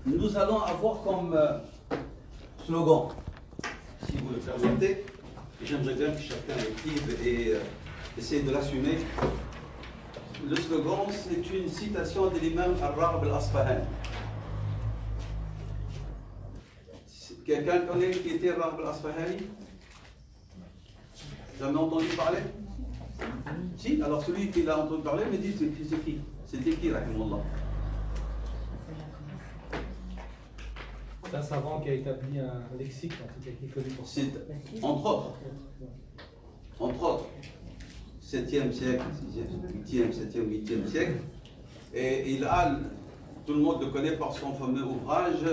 nous allons avoir comme slogan, si vous le permettez, j'aimerais bien que chacun l'écrive et essaye de l'assumer. Le slogan, c'est une citation de l'imam Ar-Raghib al-Asfahani. Quelqu'un connaît qui était Ar-Raghib al-Asfahani? Jamais entendu parler? Si, alors celui qui l'a entendu parler me dit c'est qui? C'était qui, rahimahullah? C'est un savant qui a établi un lexique, en tout cas, qui est connu pour ça. Entre autres, 7e siècle, 8e, 7e, 8e siècle, et il a, tout le monde le connaît par son fameux ouvrage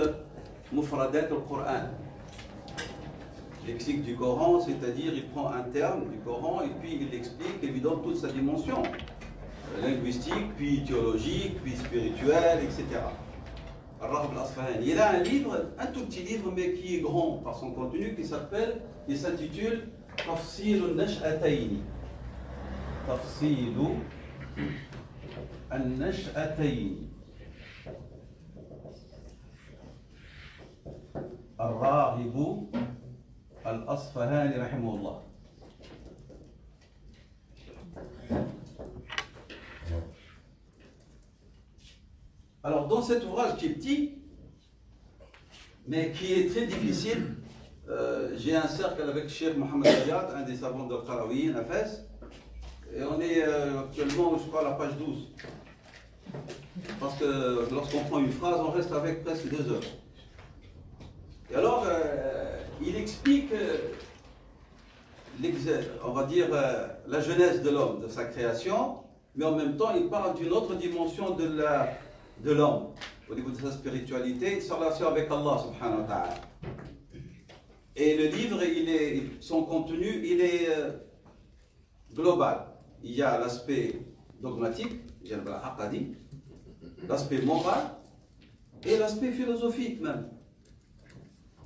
Mufradat al-Qur'an. Lexique du Coran, c'est-à-dire il prend un terme du Coran et puis il l'explique et lui donne toute sa dimension linguistique, puis théologique, puis spirituelle, etc. Ar-Raghib al-Asfahani. Il a un livre, un tout petit livre, mais qui est grand par son contenu, qui s'intitule Tafsil al-Nash'atayn. Tafsil al-Nash'atayn. Ar-Raghib al-Asfahani, rahimahullah. Alors, dans cet ouvrage qui est petit, mais qui est très difficile, j'ai un cercle avec Cheikh Mohamed Ayad, un des savants de Qarawi, à Fès, et on est actuellement, je crois, à la page 12. Parce que lorsqu'on prend une phrase, on reste avec presque 2 heures. Et alors, il explique, on va dire, la jeunesse de l'homme, de sa création, mais en même temps, il parle d'une autre dimension de l'homme, au niveau de sa spiritualité, sa relation avec Allah subhanahu wa ta'ala. Et le livre, son contenu, il est global. Il y a l'aspect dogmatique, l'aspect moral et l'aspect philosophique même.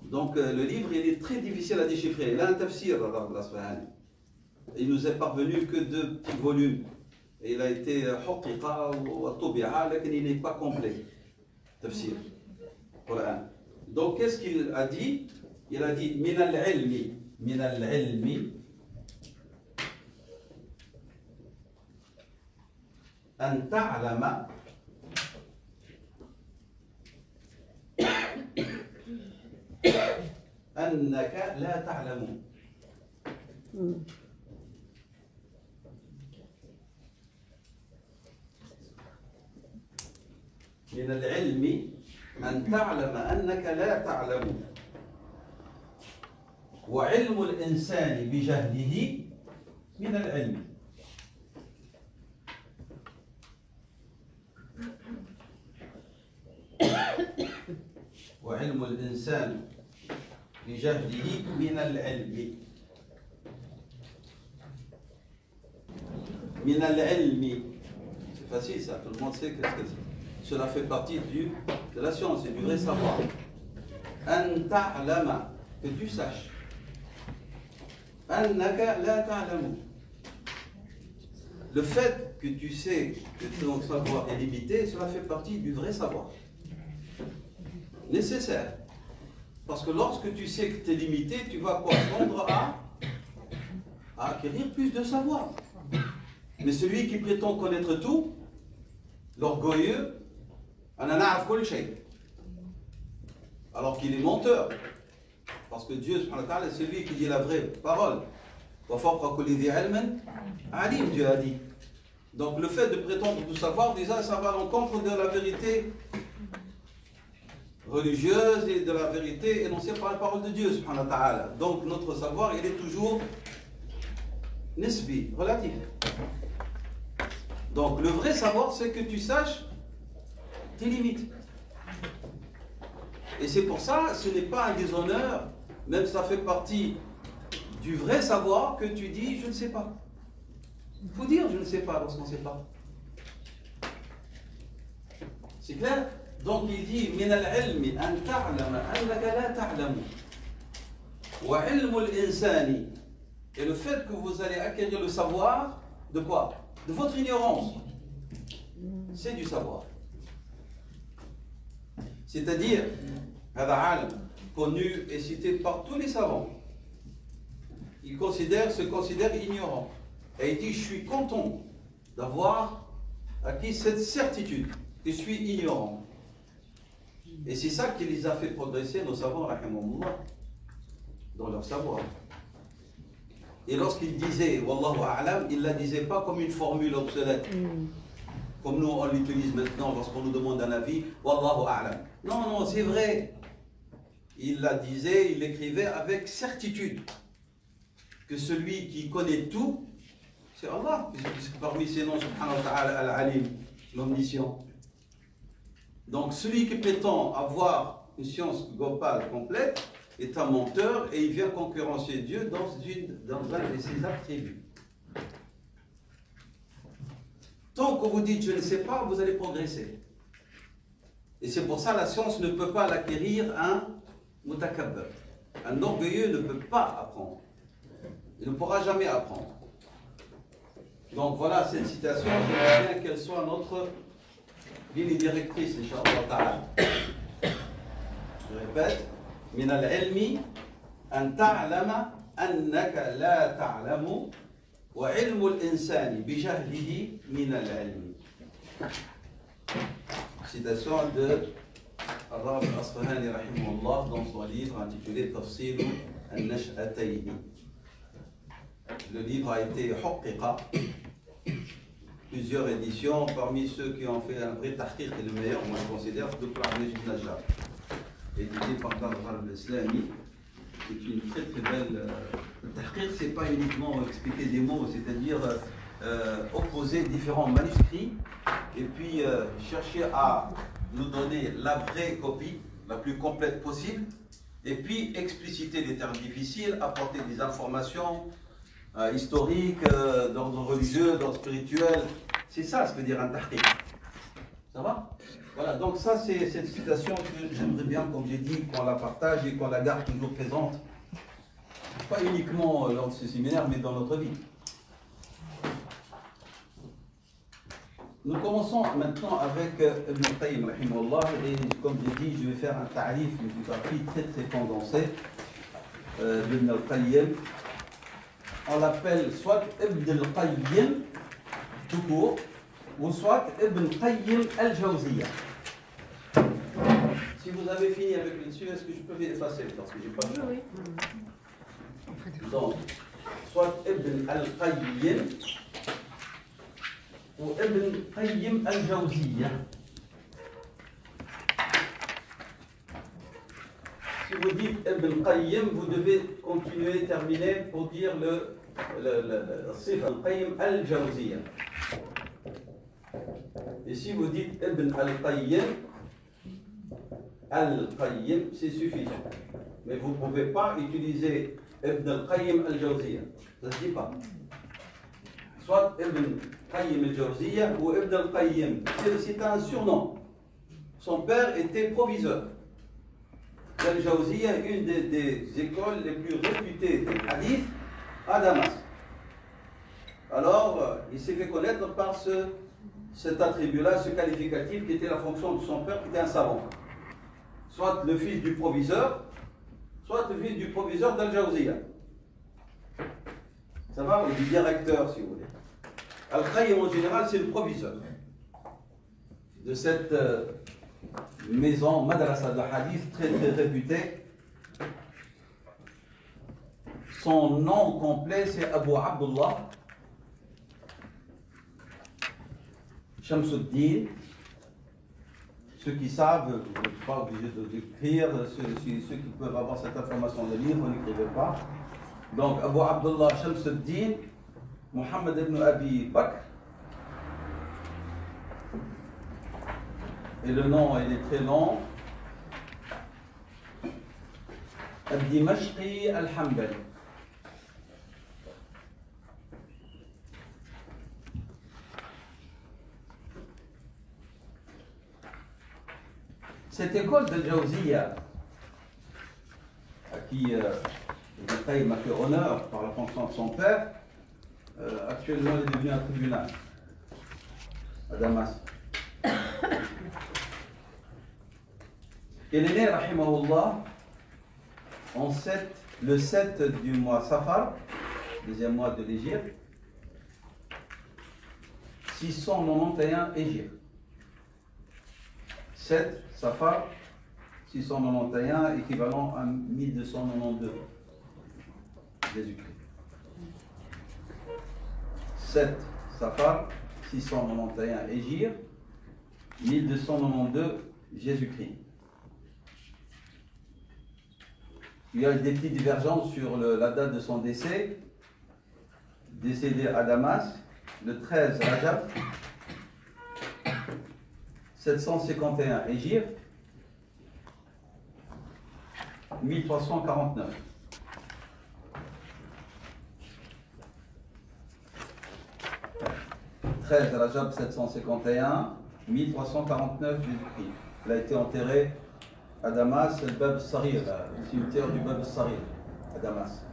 Donc le livre, il est très difficile à déchiffrer. Il a un tafsir, il nous est parvenu que 2 petits volumes. Et il a été huqiqa ou tubi'a, mais il n'est pas complet. Tafsir. Donc qu'est-ce qu'il a dit? Il a dit min al-ilmi an ta'lama annaka la ta'lamu. من العلم أن تعلم أنك لا تعلم وعلم الإنسان بجهله من العلم. وعلم الإنسان بجهله من العلم. من العلم. C'est facile ça, tout le monde sait qu'est-ce que c'est. Cela fait partie de la science et du vrai savoir. An ta'lama, que tu saches. Annaka la ta'lamu. Le fait que tu sais que ton savoir est limité, cela fait partie du vrai savoir. Nécessaire. Parce que lorsque tu sais que tu es limité, tu vas correspondre à acquérir plus de savoir. Mais celui qui prétend connaître tout, l'orgueilleux, alors qu'il est menteur. Parce que Dieu, c'est lui qui dit la vraie parole. Dieu a dit. Donc le fait de prétendre tout savoir, déjà, ça va à l'encontre de la vérité religieuse et de la vérité énoncée par la parole de Dieu. Donc notre savoir, il est toujours nisbi, relatif. Donc le vrai savoir, c'est que tu saches tes limites. Et c'est pour ça, ce n'est pas un déshonneur, même ça fait partie du vrai savoir que tu dis je ne sais pas. Il faut dire je ne sais pas lorsqu'on ne sait pas. C'est clair? Donc il dit min al-ilmi an ta'lama annaka la ta'lamu wa ilmu al-insani. Et le fait que vous allez acquérir le savoir de quoi? De votre ignorance. C'est du savoir. C'est-à-dire, هذا عالم connu et cité par tous les savants. Il se considère ignorant. Et il dit, je suis content d'avoir acquis cette certitude que je suis ignorant. Et c'est ça qui les a fait progresser, nos savants, rahimahumullah, dans leur savoir. Et lorsqu'il disait Wallahu a'lam, il ne la disait pas comme une formule obsolète. Comme nous, on l'utilise maintenant lorsqu'on nous demande un avis, Wallahu a'lam. Non, non, c'est vrai. Il la disait, il l'écrivait avec certitude que celui qui connaît tout, c'est Allah, puisque parmi ses noms, subhanahu wa ta'ala, al-alim, l'omniscient. Donc celui qui prétend avoir une science globale complète est un menteur et il vient concurrencer Dieu dans un de ses attributs. Tant que vous dites je ne sais pas, vous allez progresser. Et c'est pour ça que la science ne peut pas l'acquérir un mutakabbir. Un orgueilleux ne peut pas apprendre. Il ne pourra jamais apprendre. Donc voilà cette citation, j'aimerais bien qu'elle soit notre ligne directrice, Inch'Allah ta'ala. Je répète, من العلم أن تعلم أنك لا تعلم وعلم الإنسان بجهله من العلم. Citation de Ar-Rabi al-Asfahani rahimahullah dans son livre intitulé Tafsil al-Nash'atayn. Le livre a été Huqiqa, plusieurs éditions, parmi ceux qui ont fait un vrai tahqiq et le meilleur, moi je considère, c'est Dr. Ahmed Najjar, édité par Dar al-Islami. C'est une très très belle. Le tahqiq, c'est pas uniquement expliquer des mots, c'est-à-dire opposer différents manuscrits et puis chercher à nous donner la vraie copie, la plus complète possible, et puis expliciter les termes difficiles, apporter des informations historiques, d'ordre religieux, d'ordre spirituel. C'est ça ce que veut dire un tahqiq. Ça va? Voilà, donc ça c'est cette citation que j'aimerais bien, comme j'ai dit, qu'on la partage et qu'on la garde toujours présente. Pas uniquement lors de ce séminaire, mais dans notre vie. Nous commençons maintenant avec Ibn Qayyim, rahimahullah, et comme j'ai dit, je vais faire un ta'rif, une photographie très très condensée d'Ibn Qayyim. On l'appelle soit Ibn al-Qayyim tout court, ou soit Ibn Qayyim al-Jawziyya. Si vous avez fini avec le dessus, est-ce que je peux l'effacer parce que j'ai pas le temps? Oui. Donc, soit Ibn al-Qayyim ou Ibn Qayyim al-Jawziyya. Si vous dites Ibn Qayyim, vous devez continuer, terminer pour dire le sifa Qayyim al-Jawziyya. Et si vous dites Ibn al-Qayyim, c'est suffisant. Mais vous ne pouvez pas utiliser Ibn al-Qayyim al-Jawziyya. Ça ne se dit pas. Soit Ibn Qayyim al-Jawziyya ou Ibn al-Qayyim. C'est un surnom. Son père était proviseur. Al-Jawziyya est une des écoles les plus réputées des hadiths à Damas. Alors, il s'est fait connaître par cet attribut-là, ce qualificatif qui était la fonction de son père, qui était un savant. Soit le fils du proviseur, soit le fils du proviseur d'Al-Jawziyya. Ça va? Ou du directeur, si vous voulez. Al-Qayyim, en général, c'est le proviseur de cette maison, madrasa de hadith, très très réputée. Son nom complet, c'est Abu Abdullah Shamsuddin. Ceux qui savent, vous n'êtes pas obligé d'écrire, ceux qui peuvent avoir cette information de lire, vous n'écrivez pas. Donc, Abu Abdullah Shamsuddin, Muhammad ibn Abi Bakr. Et le nom, il est très long. Al-Dimashqi al-Hanbali. Cette école de Jawziyya, à qui Ibn Qayyim a fait honneur par la fonction de son père, actuellement elle est devenue un tribunal à Damas. Il est né, rahimahullah, le 7 du mois Safar, deuxième mois de l'Hégire, 691 Hégire. 7 Safar, 691, équivalent à 1292 Jésus-Christ. 7 Safar, 691 Hégire, 1292 Jésus-Christ. Il y a des petites divergences sur la date de son décès. Décédé à Damas, le 13 Rajab, 751 Hégire, 1349. 13 Rajab 751, 1349 Jésus-Christ. Il a été enterré à Damas, le Bab Sarir, le cimetière du Bab Sarir, à Damas.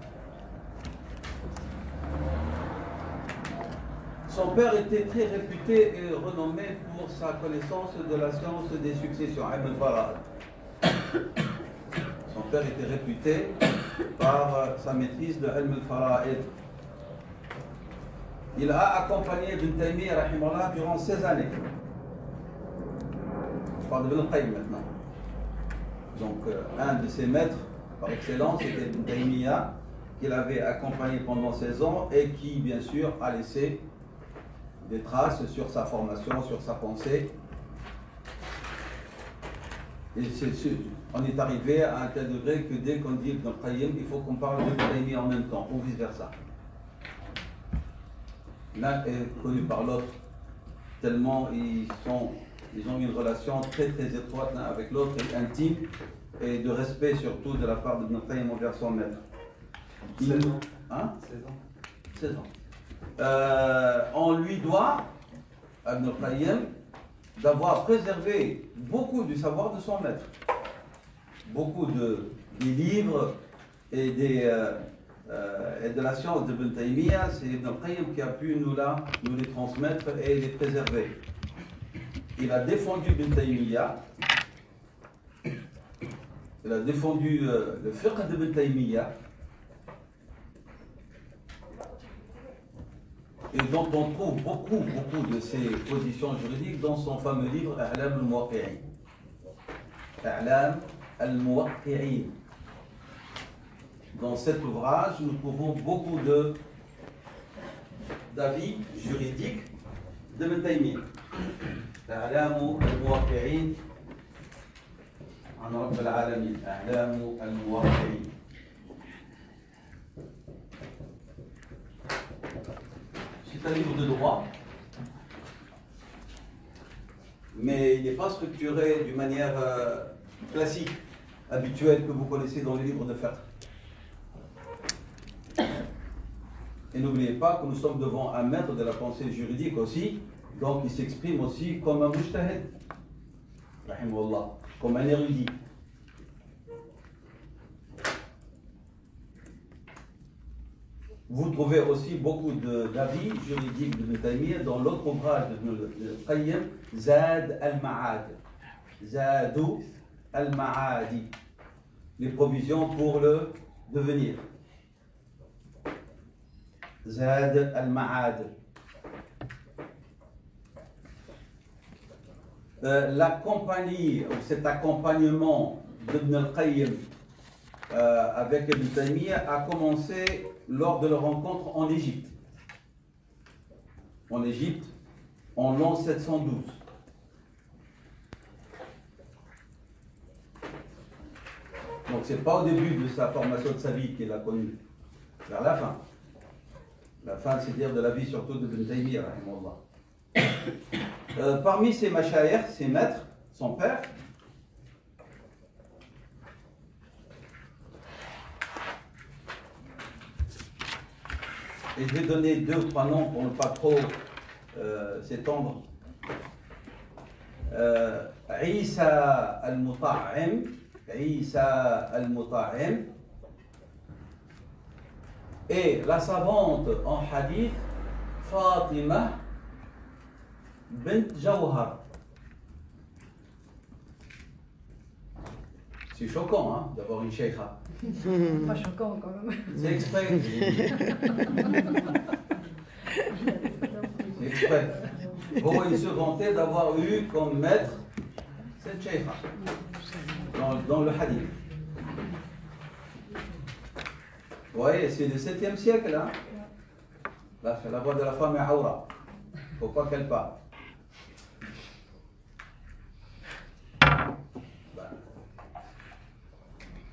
Son père était très réputé et renommé pour sa connaissance de la science des successions, Ibn Farad. Son père était réputé par sa maîtrise de Ibn Farad. Il a accompagné Ibn Taymiyyah rahimahullah durant 16 années. Je parle de Ibn Qayyim maintenant. Donc, un de ses maîtres par excellence était Ibn Taymiyyah, qu'il avait accompagné pendant 16 ans et qui, bien sûr, a laissé des traces sur sa formation, sur sa pensée. Et on est arrivé à un tel degré que dès qu'on dit Ibn Qayyim, il faut qu'on parle d'Ibn Taymiyyah en même temps, ou vice-versa. L'un est connu par l'autre, tellement ils ont une relation très très étroite l'un avec l'autre, et intime, et de respect surtout de la part d'Ibn Qayyim envers son maître. 16 ans. Hein? 16 ans. 16 ans. On lui doit, à Ibn Qayyim, d'avoir préservé beaucoup du savoir de son maître. Beaucoup des livres et de la science d'Ibn Taymiyyah, c'est Ibn Qayyim qui a pu nous les transmettre et les préserver. Il a défendu Ibn Taymiyyah, il a défendu le fiqh d'Ibn Taymiyyah, et dont on trouve beaucoup de ses positions juridiques dans son fameux livre A'lam al-Muwaqqi'in. A'lam al-Muwaqqi'in. Dans cet ouvrage, nous trouvons beaucoup d'avis juridiques d'Ibn Taymiyyah. A'lam al-Muwaqqi'in an Rabb al-Alamin. A'lam al-Muwaqqi'in. C'est un livre de droit, mais il n'est pas structuré d'une manière classique, habituelle que vous connaissez dans les livres de fiqh. Et n'oubliez pas que nous sommes devant un maître de la pensée juridique aussi, donc il s'exprime aussi comme un mujtahid, rahimahullah, comme un érudit. Vous trouvez aussi beaucoup d'avis juridiques d'Ibn Taymiyyah dans l'autre ouvrage d'Ibn Qayyim, Zad al-Ma'ad. Zadu al-Ma'adi. Les provisions pour le devenir. Zad al-Ma'ad. La compagnie, ou cet accompagnement d'Ibn Qayyim avec Ibn Taymiyyah a commencé lors de leur rencontre en Égypte. En Égypte, en l'an 712. Donc c'est pas au début de sa formation de sa vie qu'il a connu, vers la fin. La fin, c'est-à-dire de la vie surtout de Ibn Taymiyyah, rahimahullah. Parmi ses mashayikh, ses maîtres, son père, et je vais donner 2 ou 3 noms pour ne pas trop s'étendre. Isa al-Muta'im, Isa al-Muta'im, et la savante en hadith Fatima bint Jawhar. C'est choquant hein, d'avoir une cheikha. Pas choquant quand même. C'est exprès. C'est exprès. Bon, il se vantait d'avoir eu comme maître cette cheikha dans le hadith. Vous voyez, c'est le 7e siècle. Hein? Là, la voix de la femme est aura. Il ne faut pas qu'elle parle.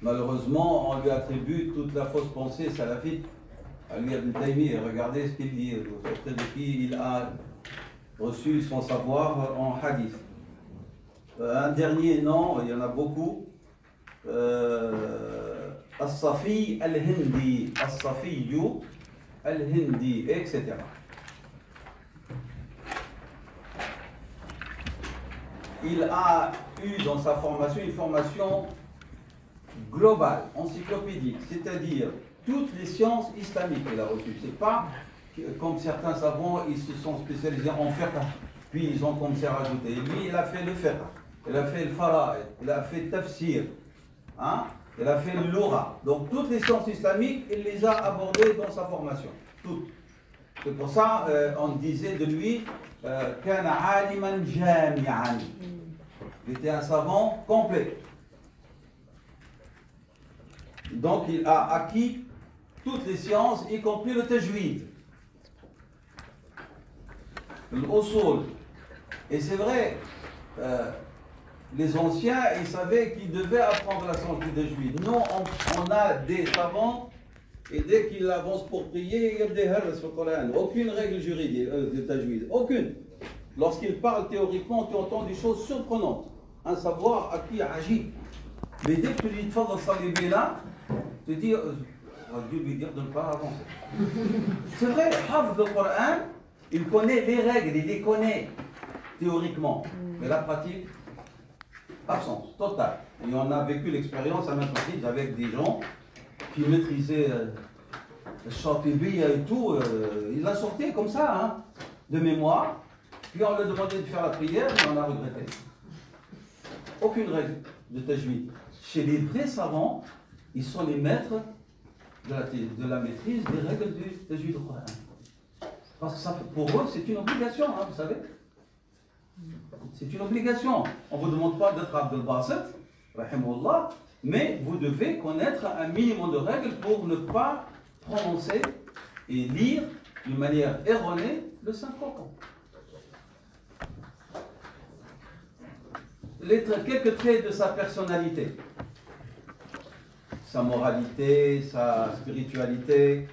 Malheureusement, on lui attribue toute la fausse pensée salafite. Ali ibn Taymi, regardez ce qu'il dit, auprès de qui il a reçu son savoir en hadith. Un dernier nom, il y en a beaucoup. As-Safi al-Hindi, As-Safiyu al-Hindi, etc. Il a eu dans sa formation une formation globale, encyclopédique, c'est-à-dire toutes les sciences islamiques qu'il a reçues. C'est pas comme certains savants, ils se sont spécialisés en fiqh, puis ils ont commencé à rajouter. Lui, il a fait le fiqh, il a fait le fara'id, il a fait le tafsir, hein? Il a fait le lugha. Donc toutes les sciences islamiques, il les a abordées dans sa formation. Toutes. C'est pour ça on disait de lui kana aliman jami'an. Il était un savant complet. Donc il a acquis toutes les sciences, y compris le tajwid, l'usul. Et c'est vrai, les anciens, ils savaient qu'ils devaient apprendre la science du tajwid. Nous, on a des savants, et dès qu'ils avancent pour prier, il y a des harras sur le Coran. Aucune règle juridique de tajwid, aucune. Lorsqu'ils parlent théoriquement, tu entends des choses surprenantes. Un savoir acquis agit. Mais dès que tu lui dis de saluer là, tu dis, Dieu lui dire de ne pas avancer. C'est vrai, Hafz le Coran, il connaît les règles, il les connaît théoriquement. Mais la pratique, absence totale. Et on a vécu l'expérience à maintes reprises avec des gens qui maîtrisaient le Shatibiya et tout. Ils la sortaient comme ça, hein, de mémoire. Puis on leur demandait de faire la prière, mais on a regretté. Aucune règle de tajwid. Chez les vrais savants, ils sont les maîtres de la maîtrise des règles du tajwid du Coran. Parce que ça, pour eux, c'est une obligation, hein, vous savez. C'est une obligation. On ne vous demande pas d'être Abdel Basit, rahimahullah, mais vous devez connaître un minimum de règles pour ne pas prononcer et lire d'une manière erronée le Saint-Coran. Quelques traits de sa personnalité, sa moralité, sa spiritualité.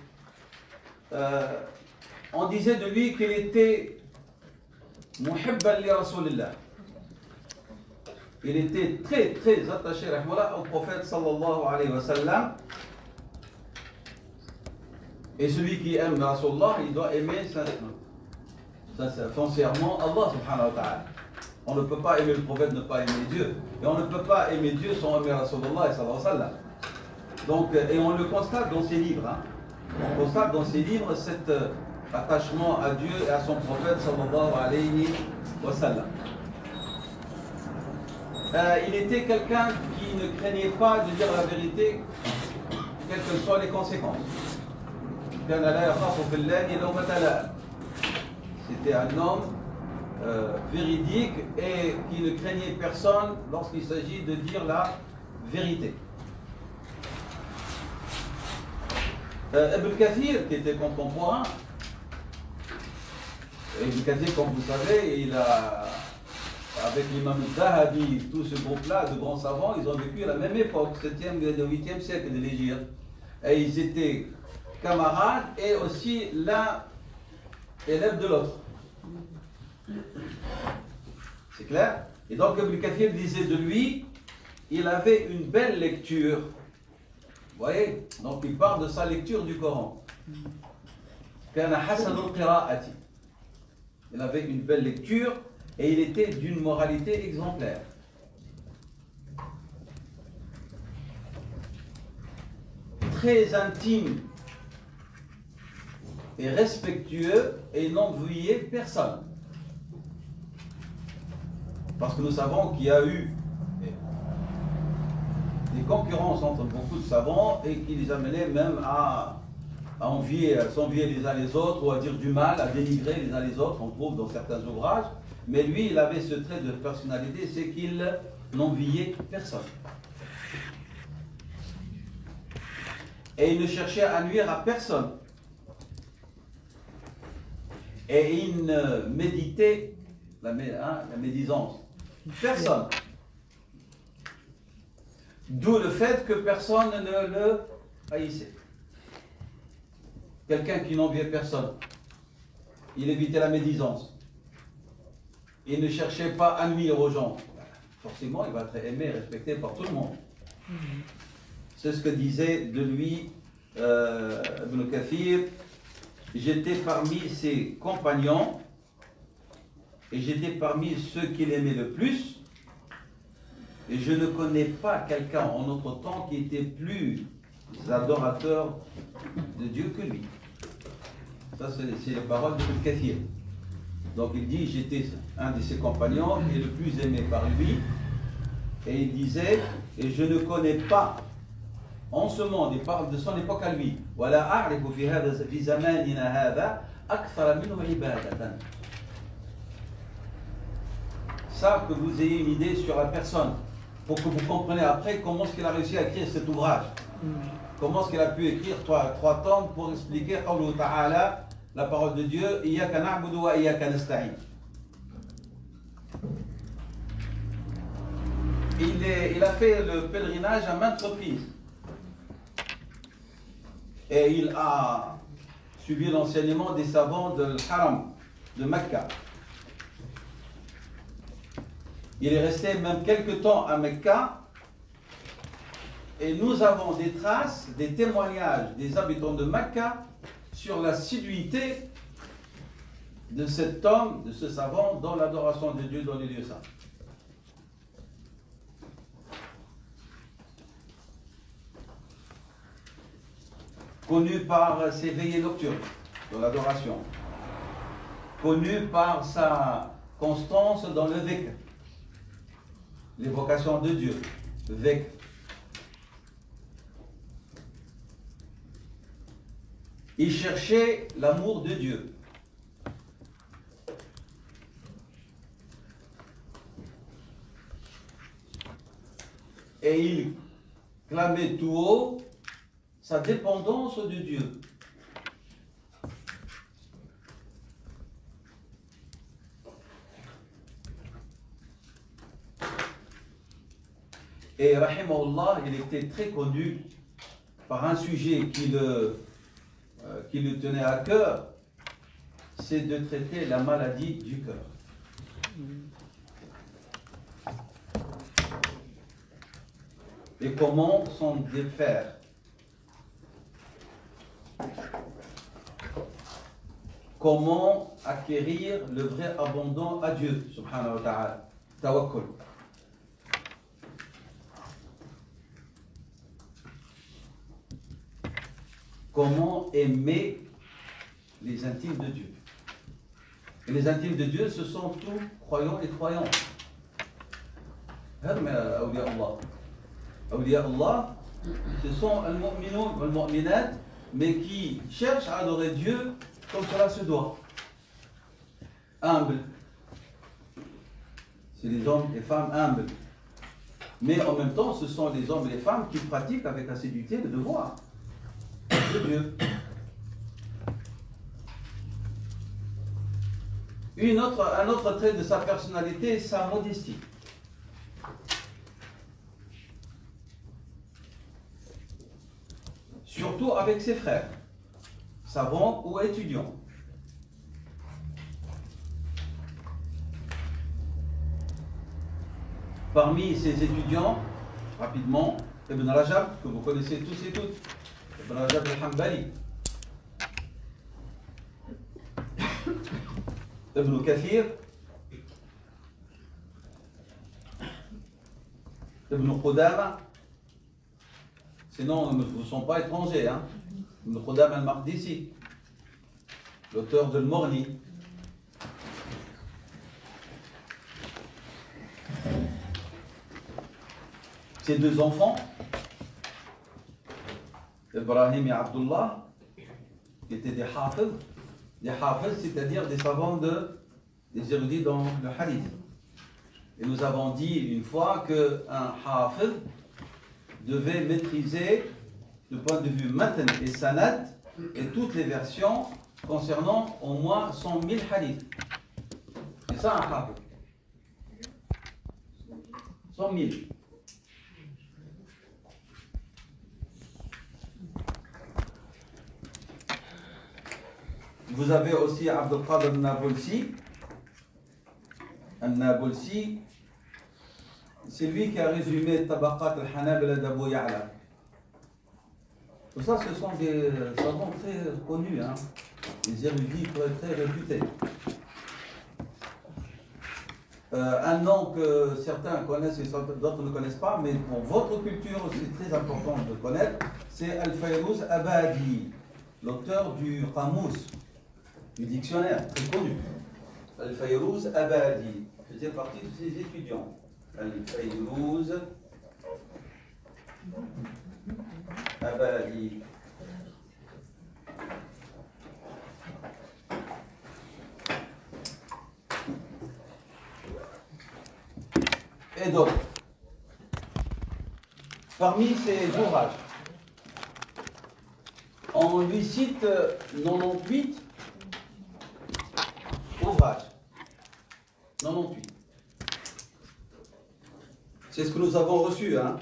On disait de lui qu'il était muhibban li Rasulillah. Il était très très attaché au prophète sallallahu alayhi wa sallam. Et celui qui aime Rasulullah, il doit aimer sincèrement Allah subhanahu wa ta'ala. On ne peut pas aimer le prophète, ne pas aimer Dieu. Et on ne peut pas aimer Dieu sans aimer Rasulullah sallallahu alayhi wa sallam. Donc, et on le constate dans ses livres. Hein. On constate dans ses livres cet attachement à Dieu et à son prophète sallallahu alayhi wa sallam. Il était quelqu'un qui ne craignait pas de dire la vérité, quelles que soient les conséquences. C'était un homme véridique et qui ne craignait personne lorsqu'il s'agit de dire la vérité. Ibn Kathir, qui était contemporain, Ibn Kathir, comme vous savez, il a, avec l'imam Zahabi, tout ce groupe-là de grands savants, ils ont vécu à la même époque, 7e et 8e siècle de l'Égypte. Et ils étaient camarades et aussi l'un élève de l'autre. C'est clair? Et donc Ibn Kathir disait de lui, il avait une belle lecture. Vous voyez? Donc il parle de sa lecture du Coran. Il avait une belle lecture et il était d'une moralité exemplaire. Très intime et respectueux et n'enviait personne. Parce que nous savons qu'il y a eu concurrence entre beaucoup de savants et qui les amenait même à s'envier les uns les autres ou à dire du mal, à dénigrer les uns les autres, on trouve dans certains ouvrages. Mais lui, il avait ce trait de personnalité, c'est qu'il n'enviait personne. Et il ne cherchait à nuire à personne. Et il ne méditait la médisance. Personne. D'où le fait que personne ne le haïssait. Quelqu'un qui n'enviait personne. Il évitait la médisance. Il ne cherchait pas à nuire aux gens. Forcément, il va être aimé et respecté par tout le monde. C'est ce que disait de lui Ibn Kathir. J'étais parmi ses compagnons et j'étais parmi ceux qu'il aimait le plus. Et je ne connais pas quelqu'un en notre temps qui était plus adorateur de Dieu que lui. Ça, c'est les paroles de Ibn Kathir. Donc il dit, j'étais un de ses compagnons et le plus aimé par lui. Et il disait, et je ne connais pas en ce monde, il parle de son époque à lui. Ça, que vous ayez une idée sur la personne, pour que vous compreniez après comment est-ce qu'il a réussi à écrire cet ouvrage. Comment est-ce qu'il a pu écrire trois tomes pour expliquer Qawlu Ta'ala, la parole de Dieu, Iyyaka na'budu wa iyyaka nasta'in. Il a fait le pèlerinage à maintes reprises. Et il a suivi l'enseignement des savants de l'Haram, de Mecca. Il est resté même quelques temps à Mecca. Et nous avons des traces, des témoignages des habitants de Mecca sur l'assiduité de cet homme, de ce savant, dans l'adoration de Dieu dans les lieux saints. Connu par ses veillées nocturnes dans l'adoration, connu par sa constance dans le dhikr, l'évocation de Dieu, le dhikr. Il cherchait l'amour de Dieu. Et il clamait tout haut sa dépendance de Dieu. Et rahimahullah, il était très connu par un sujet qui le tenait à cœur, c'est de traiter la maladie du cœur. Et comment s'en défaire. Comment acquérir le vrai abandon à Dieu, subhanahu wa ta'ala, tawakkul. Comment aimer les intimes de Dieu. Et les intimes de Dieu, ce sont tous croyants et croyantes. Awliya Allah. Awliya Allah, ce sont al-mu'minoun wal-mu'minat, mais qui cherchent à adorer Dieu comme cela se doit. Humble. C'est les hommes et femmes humbles. Mais en même temps, ce sont les hommes et les femmes qui pratiquent avec assiduité le devoir de Dieu. Un autre trait de sa personnalité, sa modestie. Surtout avec ses frères, savants ou étudiants. Parmi ses étudiants, rapidement, Ibn Rajab, que vous connaissez tous et toutes, Ibn Rajab al-Hanbali, Ibn Kathir, Ibn Qudama, sinon ne vous sont pas étrangers, hein? Ibn Qudama al-Maqdisi, l'auteur de Al-Mughni. Ses deux enfants, Ibrahim et Abdullah, qui étaient des hafiz, c'est-à-dire des savants des érudits dans le hadith. Et nous avons dit une fois qu'un hafiz devait maîtriser, du point de vue matn et sanad, et toutes les versions concernant au moins 100 000 hadiths. C'est ça un hafiz. 100 000. Vous avez aussi Abdul Qadir al-Nabulsi. C'est lui qui a résumé Tabaqat al-Hanabila d'Abu Ya'la. Tout ça, ce sont des savants très connus, hein, des érudits très réputés. Un nom que certains connaissent et d'autres ne connaissent pas, mais pour votre culture, c'est très important de connaître, c'est Al-Fayrouz Abadi, l'auteur du Qamus, du dictionnaire, très connu. Al-Fayrouz Abadi faisait partie de ses étudiants. Al-Fayrouz Abadi. Et d'autres. Parmi ces ouvrages, on lui cite 98 ouvrages. 98. C'est ce que nous avons reçu, hein.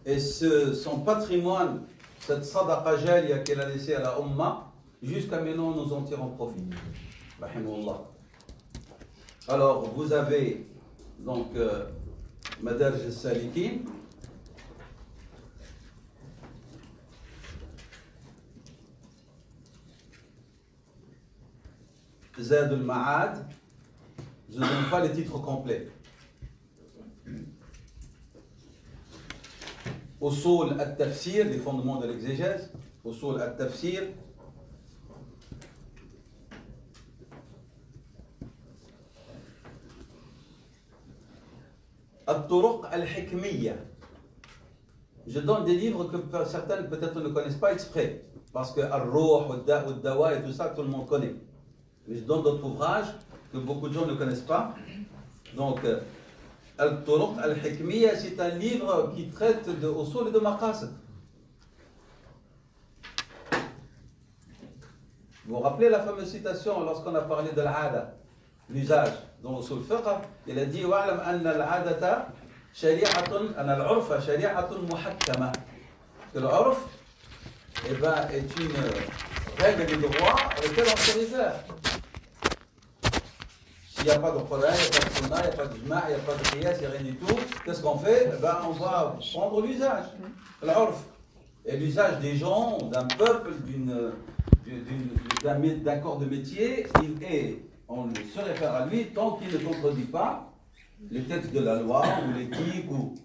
Et son patrimoine, cette sadaqa jaliya qu'elle a laissé à la Ummah, jusqu'à maintenant nous en tirons profit. Rahimahullah. Alors, vous avez donc Madarj al-Salikin, Zad al-Ma'ad, je ne donne pas les titres complets. Usul al-Tafsir, les fondements de l'exégèse, Usul al-Tafsir, Al-Turuq al-Hikmiyya. Je donne des livres que certains peut-être ne connaissent pas exprès, parce que Al-Ruh, Al-Dawa et tout ça, tout le monde connaît. Mais je donne d'autres ouvrages que beaucoup de gens ne connaissent pas. Donc, Al-Turuq al-Hikmiyya, c'est un livre qui traite de usul et de maqasid. Vous vous rappelez la fameuse citation lorsqu'on a parlé de l'ada, l'usage dans usul fiqh, il a dit wa'lam anna al-adata shari'atun, anna al-urfa shari'atun muhakkama. Que l'urf est une règle de droit à laquelle on se réfère. S'il n'y a pas de Coran, il n'y a pas de Sunna, il n'y a pas de Jma', il n'y a pas de Qiyas, il n'y a rien du tout, qu'est-ce qu'on fait? On va prendre l'usage, l'urf. Et l'usage des gens, d'un peuple, d'un corps de métier, on se réfère à lui tant qu'il ne contredit pas les textes de la loi ou l'éthique ou...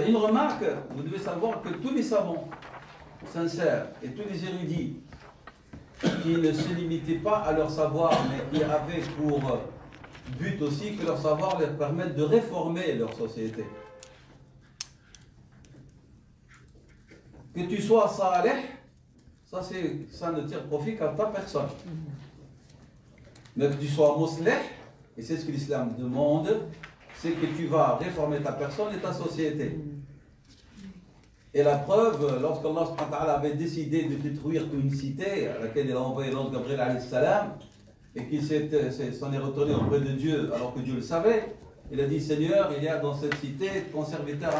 Une remarque, vous devez savoir que tous les savants sincères et tous les érudits qui ne se limitaient pas à leur savoir, mais qui avaient pour but aussi que leur savoir leur permette de réformer leur société. Que tu sois salih, ça ne tire profit qu'à ta personne. Mais que tu sois muslih, et c'est ce que l'islam demande, c'est que tu vas réformer ta personne et ta société. Et la preuve, lorsqu'Allah subhanahu wa ta'ala avait décidé de détruire une cité à laquelle il a envoyé l'ange Gabriel alayhi salam, et qu'il s'en est retourné auprès de Dieu alors que Dieu le savait, il a dit: Seigneur, il y a dans cette cité ton serviteur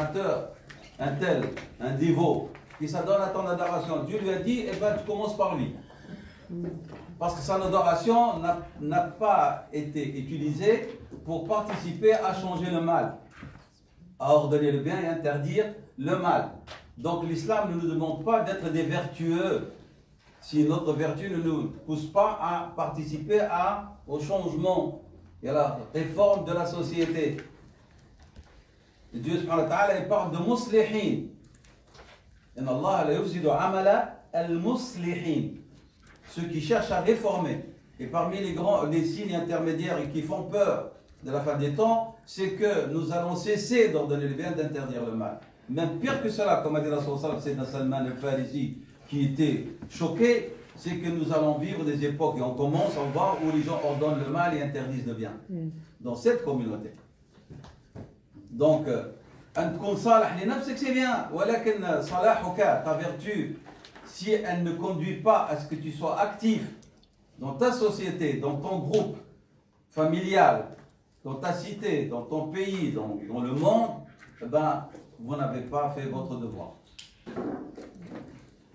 un tel, un dévot, qui s'adonne à ton adoration. Dieu lui a dit: eh bien, tu commences par lui. Parce que son adoration n'a pas été utilisée pour participer à changer le mal, à ordonner le bien et interdire le mal. Donc l'islam ne nous demande pas d'être des vertueux si notre vertu ne nous pousse pas à participer au changement et à la réforme de la société. Et Dieu subhanahu wa ta'ala parle de muslihin. Inna Allah la yufsidu amala al-muslihin. Ceux qui cherchent à réformer. Et parmi les signes intermédiaires et qui font peur de la fin des temps, c'est que nous allons cesser d'ordonner le bien, d'interdire le mal. Même pire que cela, comme a dit la Sayyidina Salman al-Farisi, qui était choqué, c'est que nous allons vivre des époques, et on commence à voir où les gens ordonnent le mal et interdisent le bien. Dans cette communauté. Donc, c'est que c'est bien, ta vertu, si elle ne conduit pas à ce que tu sois actif dans ta société, dans ton groupe familial, dans ta cité, dans ton pays, dans le monde, ben, vous n'avez pas fait votre devoir.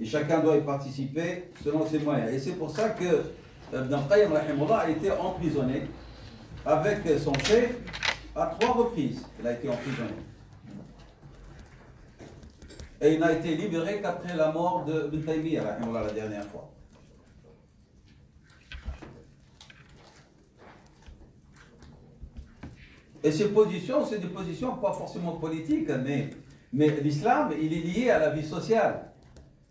Et chacun doit y participer selon ses moyens. Et c'est pour ça que Ibn Qayyim a été emprisonné avec son chef à 3 reprises. Il a été emprisonné. Et il n'a été libéré qu'après la mort de Ibn Taymiyyah la dernière fois. Et ces positions, c'est des positions pas forcément politiques, mais l'islam, il est lié à la vie sociale.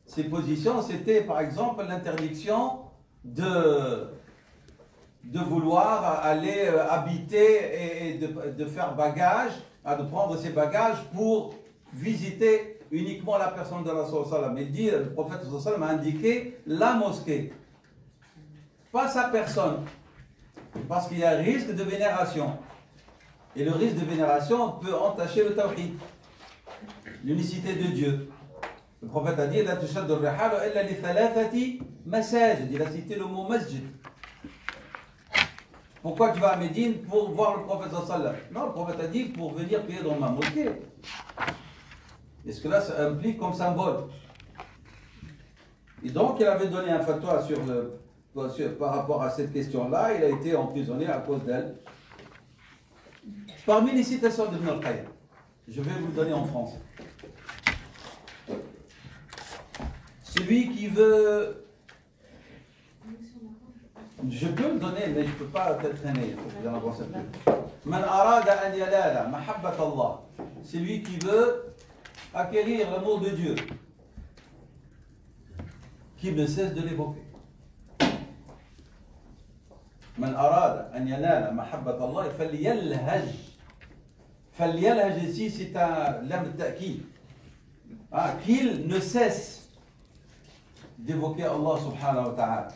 Ces positions, c'était par exemple l'interdiction de vouloir aller habiter et de faire bagage, de prendre ses bagages pour visiter uniquement la personne de la sallam. Il dit, le prophète sallam a indiqué la mosquée, pas sa personne, parce qu'il y a un risque de vénération. Et le risque de vénération peut entacher le tawhid, l'unicité de Dieu. Le prophète a dit, il a cité le mot masjid. Pourquoi tu vas à Médine? Pour voir le prophète sallam. Non, le prophète a dit pour venir prier dans ma mosquée. Est-ce que là, ça implique comme symbole? Et donc, il avait donné un fatwa par rapport à cette question-là. Il a été emprisonné à cause d'elle. Parmi les citations de Ibn al-Qayyim, je vais vous le donner en français. Celui qui veut... Je peux le donner, mais je ne peux pas te traîner. Il faut que j'en avance un peu. Man arada an yalala mahabbat Allah. Celui qui veut acquérir l'amour de Dieu, qui ne cesse de l'évoquer. Man arada an yalala mahabbat Allah falyalhaj. Falyalhaj ici, c'est un lam ta'kid. Qu'il ne cesse d'évoquer Allah subhanahu wa ta'ala.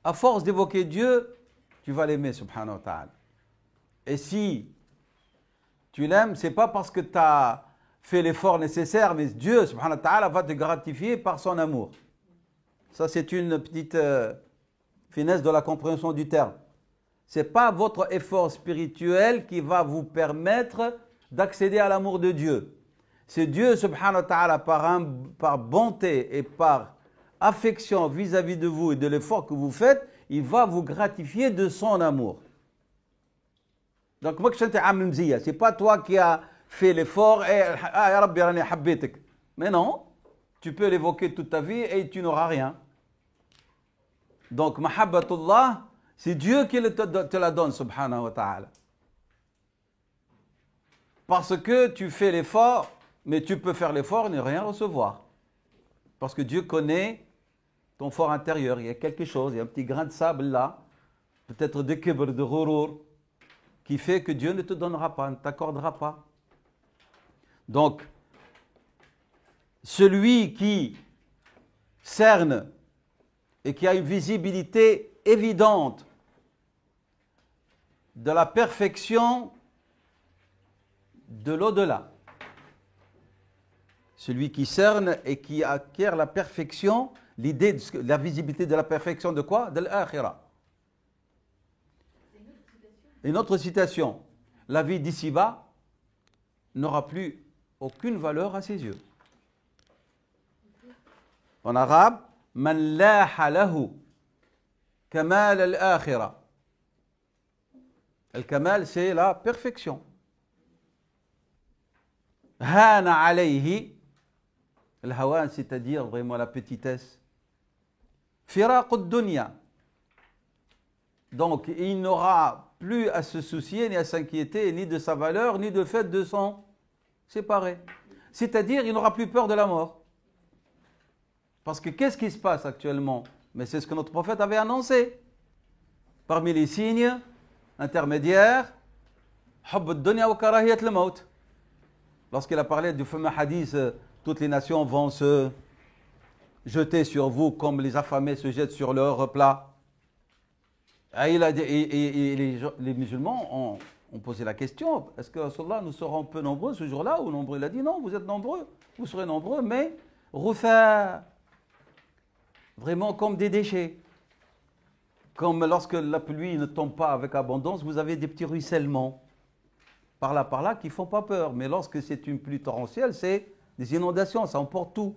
À force d'évoquer Dieu, tu vas l'aimer subhanahu wa ta'ala. Et si tu l'aimes, c'est pas parce que tu as fait l'effort nécessaire, mais Dieu subhanahu wa ta'ala va te gratifier par son amour. Ça, c'est une petite finesse de la compréhension du terme. Ce n'est pas votre effort spirituel qui va vous permettre d'accéder à l'amour de Dieu. C'est Dieu subhanahu wa ta'ala par bonté et par affection vis-à-vis de vous et de l'effort que vous faites, il va vous gratifier de son amour. Donc, c'est pas toi qui as fait l'effort et mais non, tu peux l'évoquer toute ta vie et tu n'auras rien. Donc, mahabbatullah, c'est Dieu qui te la donne, subhanahu wa ta'ala. Parce que tu fais l'effort, mais tu peux faire l'effort et ne rien recevoir. Parce que Dieu connaît ton fort intérieur. Il y a quelque chose, il y a un petit grain de sable là, peut-être de kibr, de ghurur, qui fait que Dieu ne te donnera pas, ne t'accordera pas. Donc, celui qui cerne et qui a une visibilité évidente de la perfection de l'au-delà, celui qui cerne et qui acquiert la perfection, l'idée de la visibilité de la perfection de quoi? De l'akhira. Une autre citation. La vie d'ici-bas n'aura plus aucune valeur à ses yeux. En arabe, man laha lahu kamal al-akhira. Al-kamal, c'est la perfection. Hana alayhi, al-hawan, c'est-à-dire vraiment la petitesse. Firaq ad-dunya. Donc, il n'aura plus à se soucier, ni à s'inquiéter, ni de sa valeur, ni de fait de son séparé. C'est-à-dire, il n'aura plus peur de la mort. Parce que qu'est-ce qui se passe actuellement? Mais c'est ce que notre prophète avait annoncé. Parmi les signes intermédiaire, حب الدنيا وكراهية الموت. Lorsqu'il a parlé du fameux hadith, toutes les nations vont se jeter sur vous comme les affamés se jettent sur leur plat. Et les musulmans ont posé la question, est-ce que Rasulallah, nous serons peu nombreux ce jour-là ou nombreux? Il a dit non, vous êtes nombreux, vous serez nombreux, mais rufa, vraiment comme des déchets. Comme lorsque la pluie ne tombe pas avec abondance, vous avez des petits ruissellements par là, qui ne font pas peur. Mais lorsque c'est une pluie torrentielle, c'est des inondations, ça emporte tout.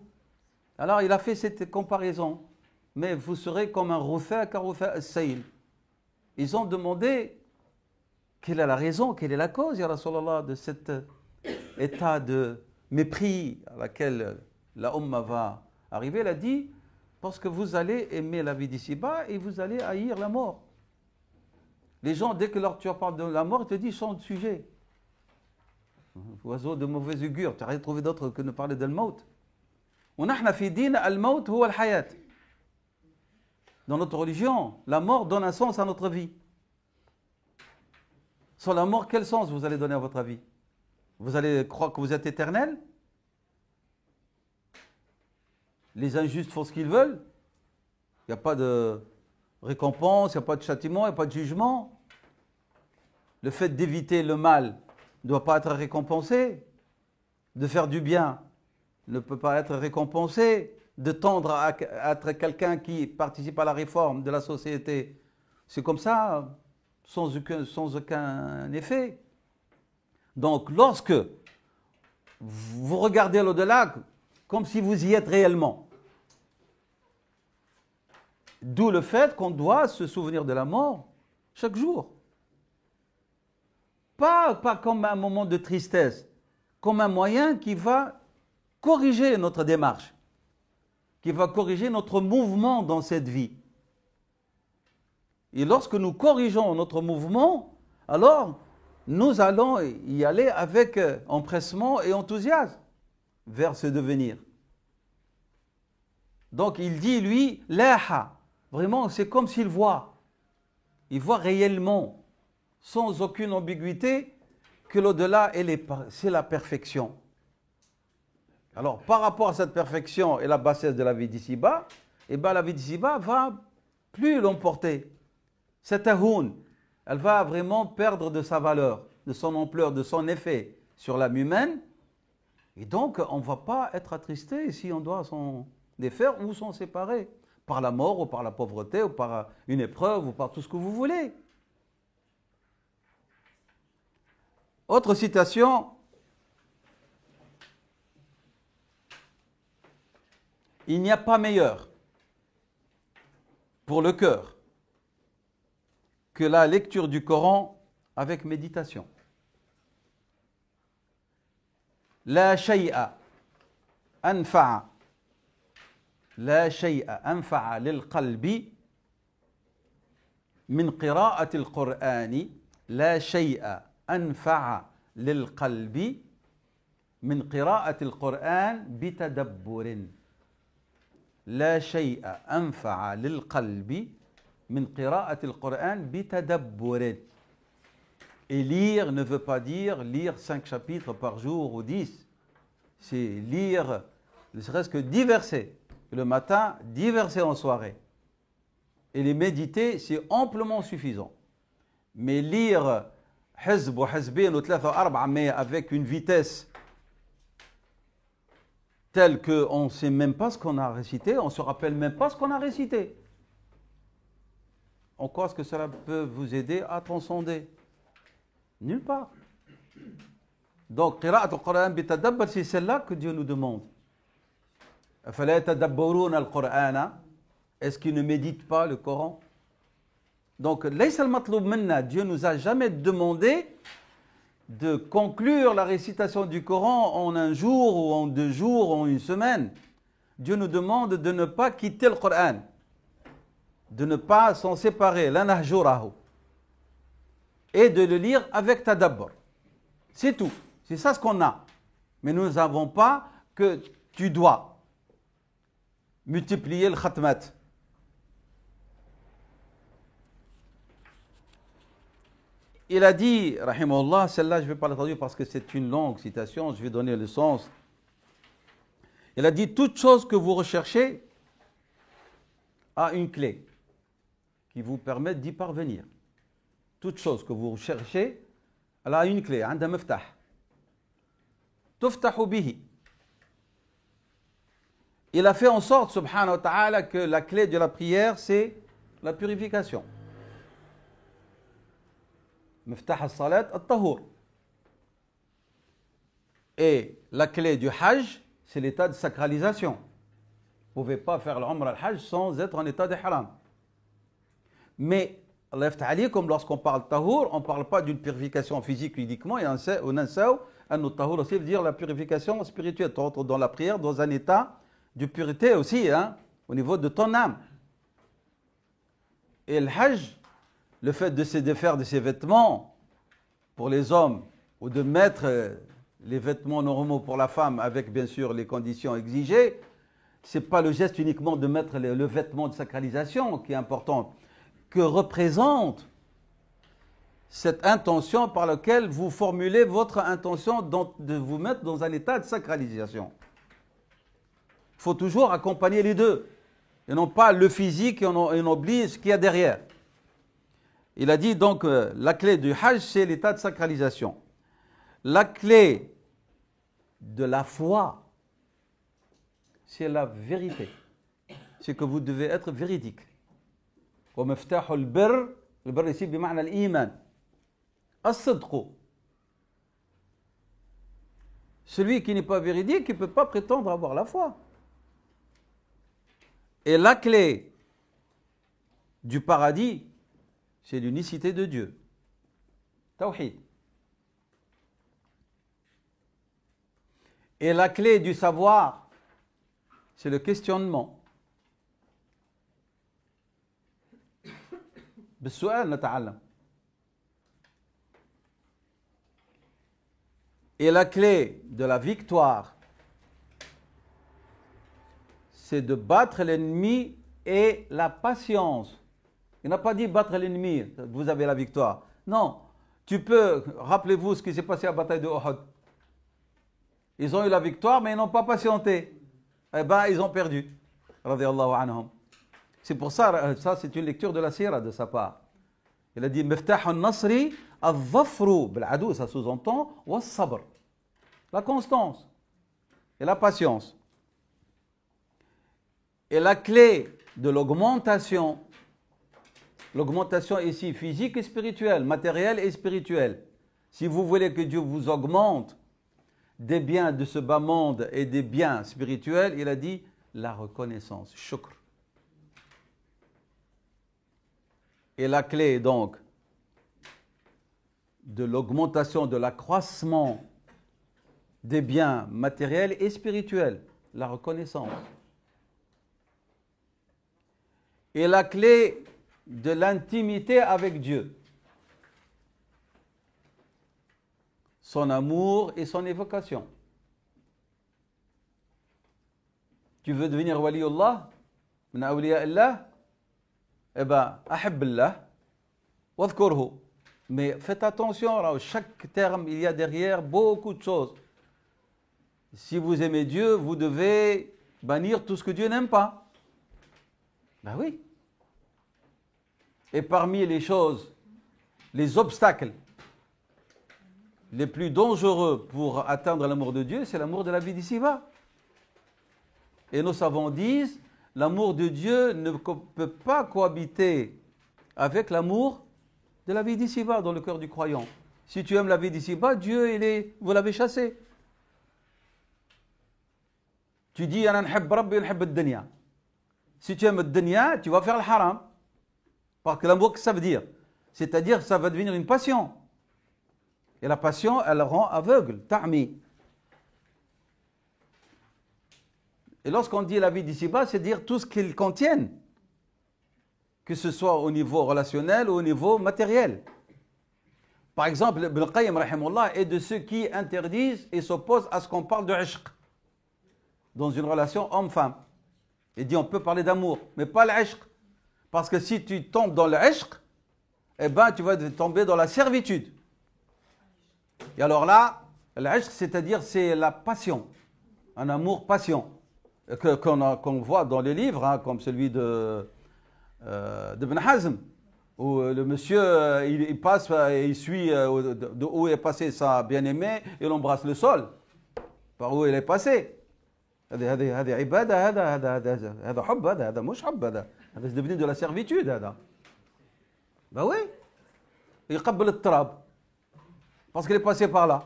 Alors il a fait cette comparaison. Mais vous serez comme un rufa karufa as-sayl. Ils ont demandé quelle est la raison, quelle est la cause, ya Rasulallah, de cet état de mépris à laquelle la Ummah va arriver. Il a dit, parce que vous allez aimer la vie d'ici-bas et vous allez haïr la mort. Les gens, dès que tu parles de la mort, ils te disent, change de sujet. Oiseau de mauvais augure, tu n'as rien trouvé d'autre que de parler de l'maut. ونحن في دين الموت هو الحياة. Dans notre religion, la mort donne un sens à notre vie. Sans la mort, quel sens vous allez donner à votre vie? Vous allez croire que vous êtes éternel? Les injustes font ce qu'ils veulent? Il n'y a pas de récompense, il n'y a pas de châtiment, il n'y a pas de jugement. Le fait d'éviter le mal ne doit pas être récompensé. De faire du bien ne peut pas être récompensé. De tendre à être quelqu'un qui participe à la réforme de la société, c'est comme ça, sans aucun effet. Donc, lorsque vous regardez l'au-delà, comme si vous y êtes réellement, d'où le fait qu'on doit se souvenir de la mort chaque jour. Pas comme un moment de tristesse, comme un moyen qui va corriger notre démarche, qui va corriger notre mouvement dans cette vie. Et lorsque nous corrigeons notre mouvement, alors nous allons y aller avec empressement et enthousiasme vers ce devenir. Donc il dit, lui, laha, vraiment c'est comme s'il voit. Il voit réellement, sans aucune ambiguïté, que l'au-delà, c'est la perfection. Alors, par rapport à cette perfection et la bassesse de la vie d'ici-bas, eh bien, la vie d'ici-bas va plus l'emporter. Cette ahoun, elle va vraiment perdre de sa valeur, de son ampleur, de son effet sur l'âme humaine. Et donc, on ne va pas être attristé si on doit s'en défaire ou s'en séparer, par la mort ou par la pauvreté ou par une épreuve ou par tout ce que vous voulez. Autre citation. Il n'y a pas meilleur pour le cœur que la lecture du Coran avec méditation. La shay'a anfa'a lil qalbi min qira'ati al-Qur'ani. La shay'a anfa'a lil qalbi min qira'ati al-Qur'an bitadabburin. لا شيء أنفع للقلب من قراءة القرآن بتدبر. Et lire ne veut pas dire lire 5 chapitres par jour ou 10. C'est lire ne serait-ce que 10 versets le matin, 10 versets en soirée. Et les méditer, c'est amplement suffisant. Mais lire حزب وحزبين وثلاثة وأربعة mais avec une vitesse tel qu'on ne sait même pas ce qu'on a récité, on ne se rappelle même pas ce qu'on a récité. En quoi est-ce que cela peut vous aider à transcender? Nulle part. Donc, qira'at al-Qur'an bitadabbar, c'est celle-là que Dieu nous demande. أَفَلَا يَتَدَبَّرُونَ الْقُرْآنَ. Est-ce qu'ils ne méditent pas le Coran? Donc, لَيْسَ الْمَطْلُوبُ مِنَّا. Dieu nous a jamais demandé de conclure la récitation du Coran en un jour ou en 2 jours ou en une semaine. Dieu nous demande de ne pas quitter le Coran, de ne pas s'en séparer, la nahjurahu, et de le lire avec tadabbur. C'est tout. C'est ça ce qu'on a. Mais nous n'avons pas que tu dois multiplier le khatmat. il a dit, rahimahullah, celle-là je ne vais pas la traduire parce que c'est une longue citation, je vais donner le sens. Il a dit, toute chose que vous recherchez a une clé qui vous permet d'y parvenir. Toute chose que vous recherchez, elle a une clé, عندها مفتاح. تفتح به. Il a fait en sorte, subhanahu wa ta'ala, que la clé de la prière, c'est la purification. مفتاح الصلاة الطهور. Et la clé du hajj, c'est l'état de sacralisation. Vous ne pouvez pas faire l'umrah al-hajj sans être en état de haram. Mais, Allah yaftah alaykum, lorsqu'on parle tahour, on ne parle pas d'une purification physique uniquement, et on ansaw, an tahour aussi veut dire la purification spirituelle. Tu rentres dans la prière dans un état de pureté aussi, hein, au niveau de ton âme. Et le hajj, le fait de se défaire de ses vêtements pour les hommes, ou de mettre les vêtements normaux pour la femme, avec bien sûr les conditions exigées, ce n'est pas le geste uniquement de mettre le vêtement de sacralisation qui est important, que représente cette intention par laquelle vous formulez votre intention de vous mettre dans un état de sacralisation. Il faut toujours accompagner les deux, et non pas le physique et on oublie ce qu'il y a derrière. Il a dit donc la clé du hajj, c'est l'état de sacralisation. La clé de la foi, c'est la vérité. C'est que vous devez être véridique. ومفتاح البر ici بمعنى الإيمان الصدق. Celui qui n'est pas véridique, il ne peut pas prétendre avoir la foi. Et la clé du paradis, c'est l'unicité de Dieu. Tawhid. Et la clé du savoir, c'est le questionnement. بالسؤال نتعلم. Et la clé de la victoire, c'est de battre l'ennemi et la patience. Il n'a pas dit battre l'ennemi, vous avez la victoire. Non, tu peux, rappelez-vous ce qui s'est passé à la bataille de Uhud. Ils ont eu la victoire, mais ils n'ont pas patienté. Eh bien, ils ont perdu. Radiyallahu anhum. C'est pour ça, ça c'est une lecture de la sira de sa part. Il a dit Miftah al-Nasri al-Dhafru, bil-adou, ça sous-entend, wa sabr. La constance et la patience. Et la clé de l'augmentation ici physique et spirituelle, matérielle et spirituelle. Si vous voulez que Dieu vous augmente des biens de ce bas monde et des biens spirituels, il a dit la reconnaissance, shukr. Et la clé donc de l'augmentation, de l'accroissement des biens matériels et spirituels, la reconnaissance. Et la clé de l'intimité avec Dieu, son amour et son évocation. Tu veux devenir waliullah, min awliya Allah? Eh bien, ahibbillah, wadhkurhu. Mais faites attention, chaque terme, il y a derrière beaucoup de choses. Si vous aimez Dieu, vous devez bannir tout ce que Dieu n'aime pas. Ben oui. Et parmi les choses, les obstacles les plus dangereux pour atteindre l'amour de Dieu, c'est l'amour de la vie d'ici-bas. Et nos savants disent, l'amour de Dieu ne peut pas cohabiter avec l'amour de la vie d'ici-bas dans le cœur du croyant. Si tu aimes la vie d'ici-bas, Dieu, vous l'avez chassé. Tu dis, Ana n'hab Rabbi, n'hab ad-dunya. Si tu aimes le dunya, tu vas faire le haram. Parce que l'amour, qu'est-ce que ça veut dire? C'est-à-dire, ça va devenir une passion. Et la passion, elle rend aveugle, ta'mi. Et lorsqu'on dit la vie d'ici-bas, c'est dire tout ce qu'ils contiennent, que ce soit au niveau relationnel ou au niveau matériel. Par exemple, Ibn Qayyim rahimahullah est de ceux qui interdisent et s'opposent à ce qu'on parle de ishq dans une relation homme-femme. Il dit on peut parler d'amour, mais pas l'ishq. Parce que si tu tombes dans l'ishq, eh ben, tu vas tomber dans la servitude. Et alors là, l'ishq, c'est-à-dire c'est la passion, un amour passion, qu'on voit dans les livres, hein, comme celui d'Ibn Hazm, où le monsieur, il passe, il suit de où est passé sa bien-aimée, il embrasse le sol, par où il est passé. هذه عبادة هذا حب هذا مش حب هذا c'est devenu de la servitude هذا. Ben oui, il يقبل التراب parce qu'il est passé par là.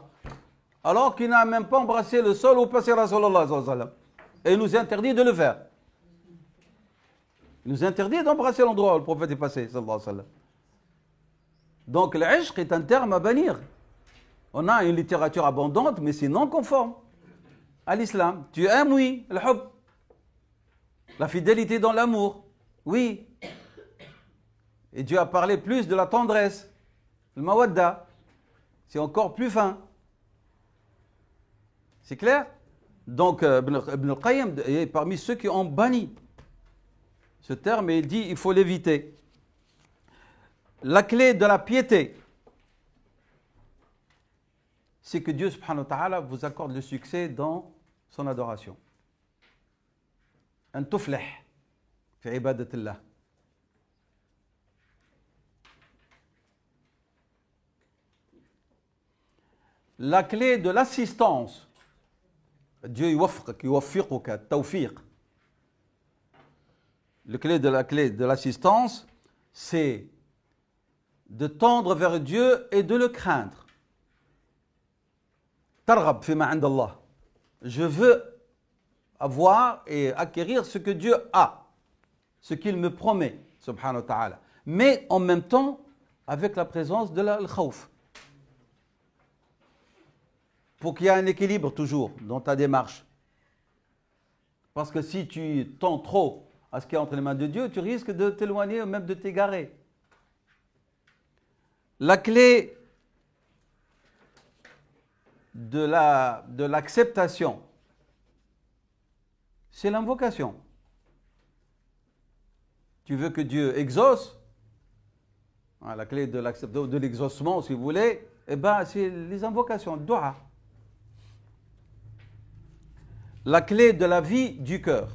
Alors qu'il n'a même pas embrassé le sol où passait Rasulallah sallallahu alayhi wa sallam. Et il nous interdit de le faire. Il nous interdit d'embrasser l'endroit où le prophète est passé sallallahu alayhi wa sallam. Donc l'ishq est un terme à bannir. On a une littérature abondante, mais c'est non conforme à l'islam. Tu aimes, oui, le hub. La fidélité dans l'amour, oui. Et Dieu a parlé plus de la tendresse, le mawadda. C'est encore plus fin. C'est clair? Donc, Ibn al-Qayyim est parmi ceux qui ont banni ce terme et il dit il faut l'éviter. La clé de la piété, c'est que Dieu subhanahu wa ta'ala vous accorde le succès dans son adoration. Un tuflih fi ibadatillah. La clé de l'assistance, Dieu yuwaffiquka, tawfiq. La clé de l'assistance, c'est de tendre vers Dieu et de le craindre. Targhab fima 'inda Allah. Je veux avoir et acquérir ce que Dieu a, ce qu'il me promet, subhanahu wa ta'ala. Mais en même temps, avec la présence de l'khawf. Pour qu'il y ait un équilibre toujours dans ta démarche. Parce que si tu tends trop à ce qui est entre les mains de Dieu, tu risques de t'éloigner ou même de t'égarer. La clé de l'acceptation, c'est l'invocation. Tu veux que Dieu exauce, la clé de l'exaucement, si vous voulez, eh ben, c'est les invocations, dua. La clé de la vie du cœur.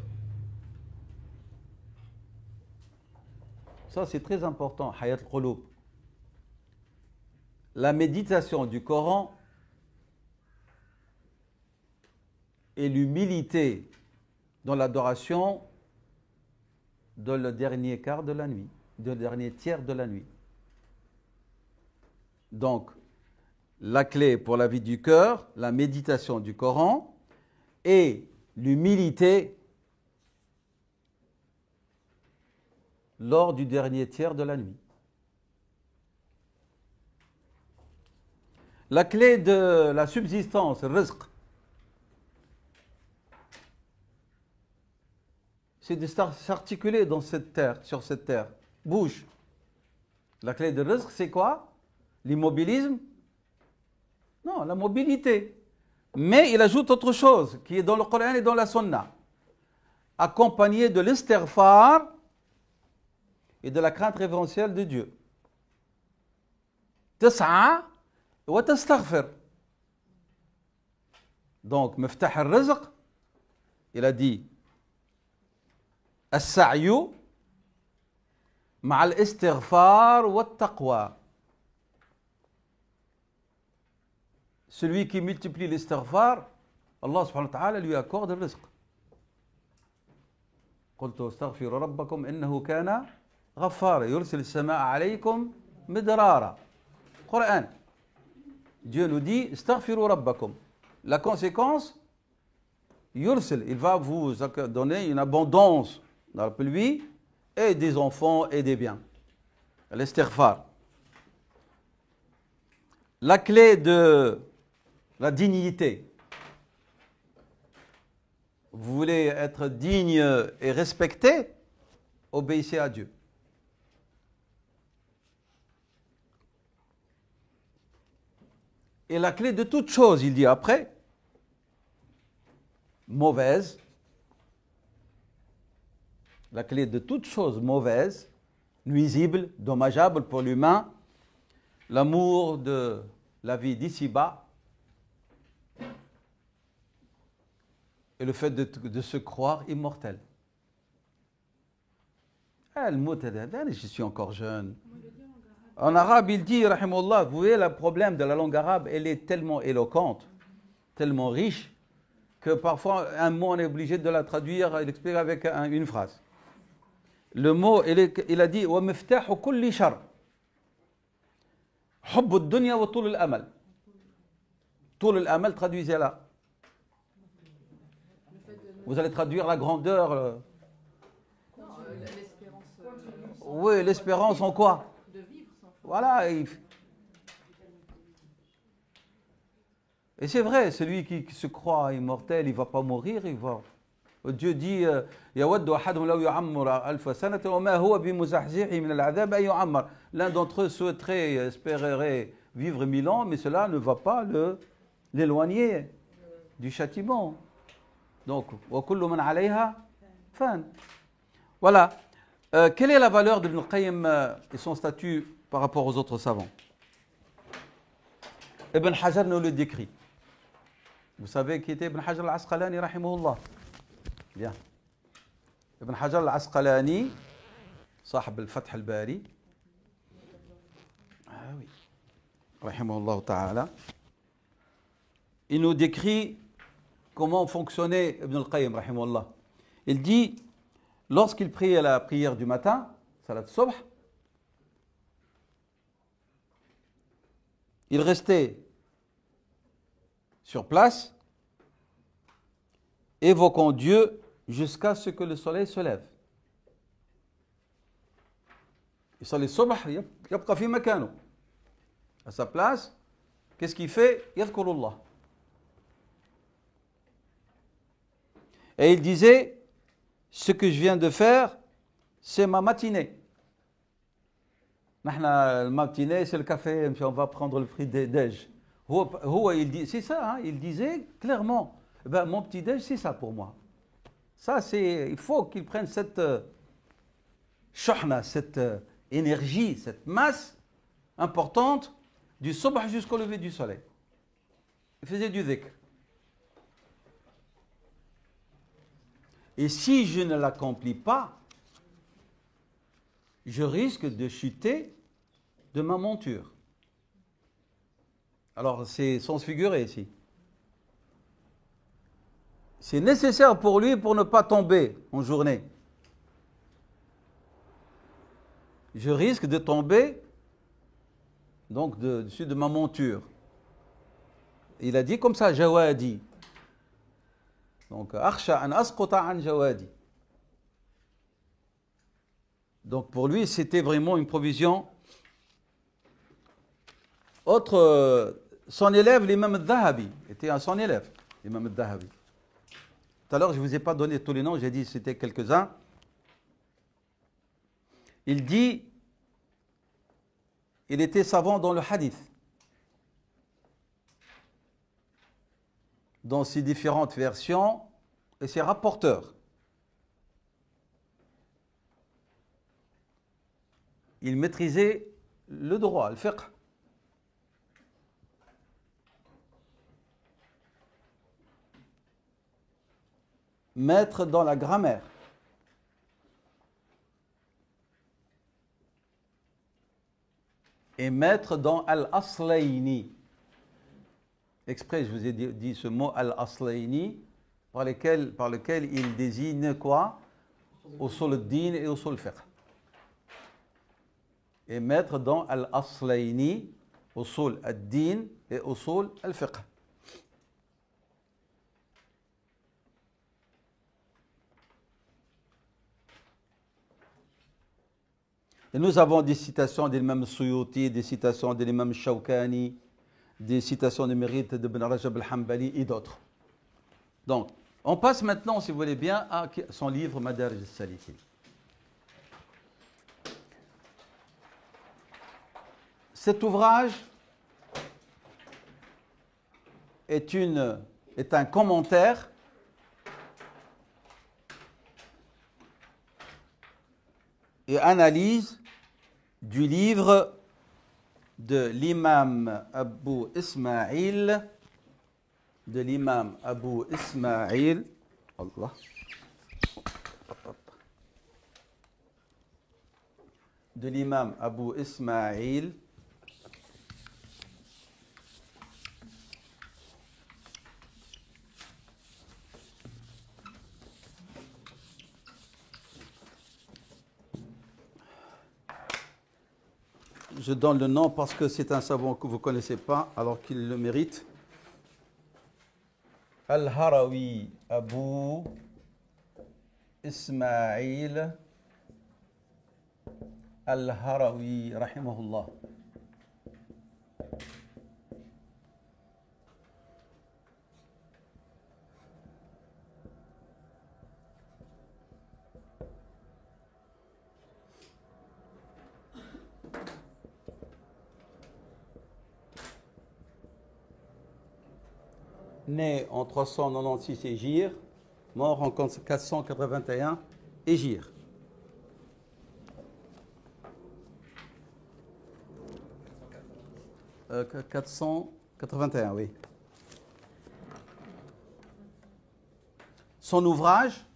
Ça, c'est très important, hayat al-qulub. La méditation du Coran et l'humilité dans l'adoration dans le dernier quart de la nuit, le dernier tiers de la nuit. Donc, la clé pour la vie du cœur, la méditation du Coran et l'humilité lors du dernier tiers de la nuit. La clé de la subsistance, le rizq, c'est de s'articuler dans cette terre, sur cette terre. Bouge. La clé de rizq, c'est quoi? L'immobilisme? Non, la mobilité. Mais il ajoute autre chose qui est dans le Coran et dans la Sunna, accompagné de l'istighfar et de la crainte révérentielle de Dieu. Tas'a wa tastaghfir. Donc, miftah al-rizq, il a dit as-sa'yu ma'a al-istighfar wa at-taqwa. Celui qui multiplie l'istighfar, Allah subhanahu wa ta'ala lui accorde le rizq. قلت استغفروا ربكم إنه كان غفارا يرسل السماء عليكم مدرارا. Coran. Dieu nous dit استغفروا ربكم. La conséquence, يرسل, il va vous donner une abondance dans la pluie et des enfants et des biens. L'istighfar. La clé de la dignité. Vous voulez être digne et respecté? Obéissez à Dieu. Et la clé de toute chose, il dit après, mauvaise, la clé de toute chose mauvaise nuisible, dommageable pour l'humain, l'amour de la vie d'ici-bas et le fait de se croire immortel. Je suis encore jeune. En arabe, il dit, rahimahullah, vous voyez, le problème de la langue arabe, elle est tellement éloquente, tellement riche, que parfois, un mot, on est obligé de la traduire et l'expliquer avec une phrase. Le mot, il a dit, وَمِفْتَاحُ كُلِّ شَرٍ حُبُّ الدُّنْيَا وَطُولُ الْأَمَلِ. طول الأمل, traduisez-la. Vous allez traduire la grandeur. L'espérance. Oui, l'espérance en quoi? De vivre sans foi. Voilà. Et c'est vrai, celui qui se croit immortel, il ne va pas mourir, il va. Dieu dit يَوَدُّ أَحَدُهُمْ لَوْ يُعَمَّرَ أَلْفَ سَنَةٍ وَمَا هُوَ بِمُزَحْزِحِهِ مِنَ الْعَذَابِ أَن يُعَمَّرَ. L'un d'entre eux souhaiterait, espérerait vivre 1000 ans, mais cela ne va pas l'éloigner du châtiment. Donc, وَكُلُّ مَنْ عَلَيْهَا فَانٍ. Voilà. Quelle est la valeur d'Ibn al-Qayyim et son statut par rapport aux autres savants? Ibn Hajar nous le décrit. Vous savez qui était Ibn Hajar al-Asqalani, rahimahullah? Bien. Ibn Hajar al-Asqalani, صاحب الفتح الباري. Ah oui. Rahimahullah ta'ala. Il nous décrit comment fonctionnait Ibn al-Qayyim, rahimahullah. Il dit, lorsqu'il priait la prière du matin, salat subh, il restait sur place, évoquant Dieu jusqu'à ce que le soleil se lève. يصلي الصبح يبقى في مكانه. À sa place, qu'est-ce qu'il fait? يذكر الله. Et il disait, ce que je viens de faire, c'est ma matinée. Le matinée, c'est le café, on va prendre le petit-déj. Il dit, c'est ça, hein, il disait clairement, ben, mon petit-déj, c'est ça pour moi. Ça, il faut qu'il prenne cette shahna, cette énergie, cette masse importante du subh jusqu'au lever du soleil. Il faisait du dhikr. Et si je ne l'accomplis pas, je risque de chuter de ma monture. Alors, c'est sens figuré ici. C'est nécessaire pour lui pour ne pas tomber en journée. Je risque de tomber donc dessus de ma monture. Il a dit comme ça, Jawadi. Donc, akhsha an asquta an jawadi. Donc, pour lui, c'était vraiment une provision. Autre, son élève, l'imam al-Dhahabi, était son élève, l'imam al-Dhahabi. Tout à l'heure, je ne vous ai pas donné tous les noms, j'ai dit que c'était quelques-uns. Il dit, il était savant dans le hadith, dans ses différentes versions et ses rapporteurs. Il maîtrisait le droit, le fiqh. Maître dans la grammaire. Et maître dans al-aslayni. Exprès, je vous ai dit ce mot al-aslayni, par lequel il désigne quoi? Usul ad-din et usul fiqh. Et maître dans al-aslayni, usul ad-din et usul al-fiqh. Et nous avons des citations de l'imam Suyuti, des citations de l'imam Shawkani, des citations de mérite de Ibn Rajab al-Hanbali et d'autres. Donc, on passe maintenant, si vous voulez bien, à son livre Madarij al-Salikin. Cet ouvrage est un commentaire et analyse du livre de l'imam Abu Ismaïl, Allah, de l'imam Abu Ismaïl je donne le nom parce que c'est un savant que vous ne connaissez pas alors qu'il le mérite. Al-Harawi Abu Ismaïl Al-Harawi rahimahullah. Né en 396 Hégire, mort en 481 Hégire. Euh, 481, oui. Son ouvrage,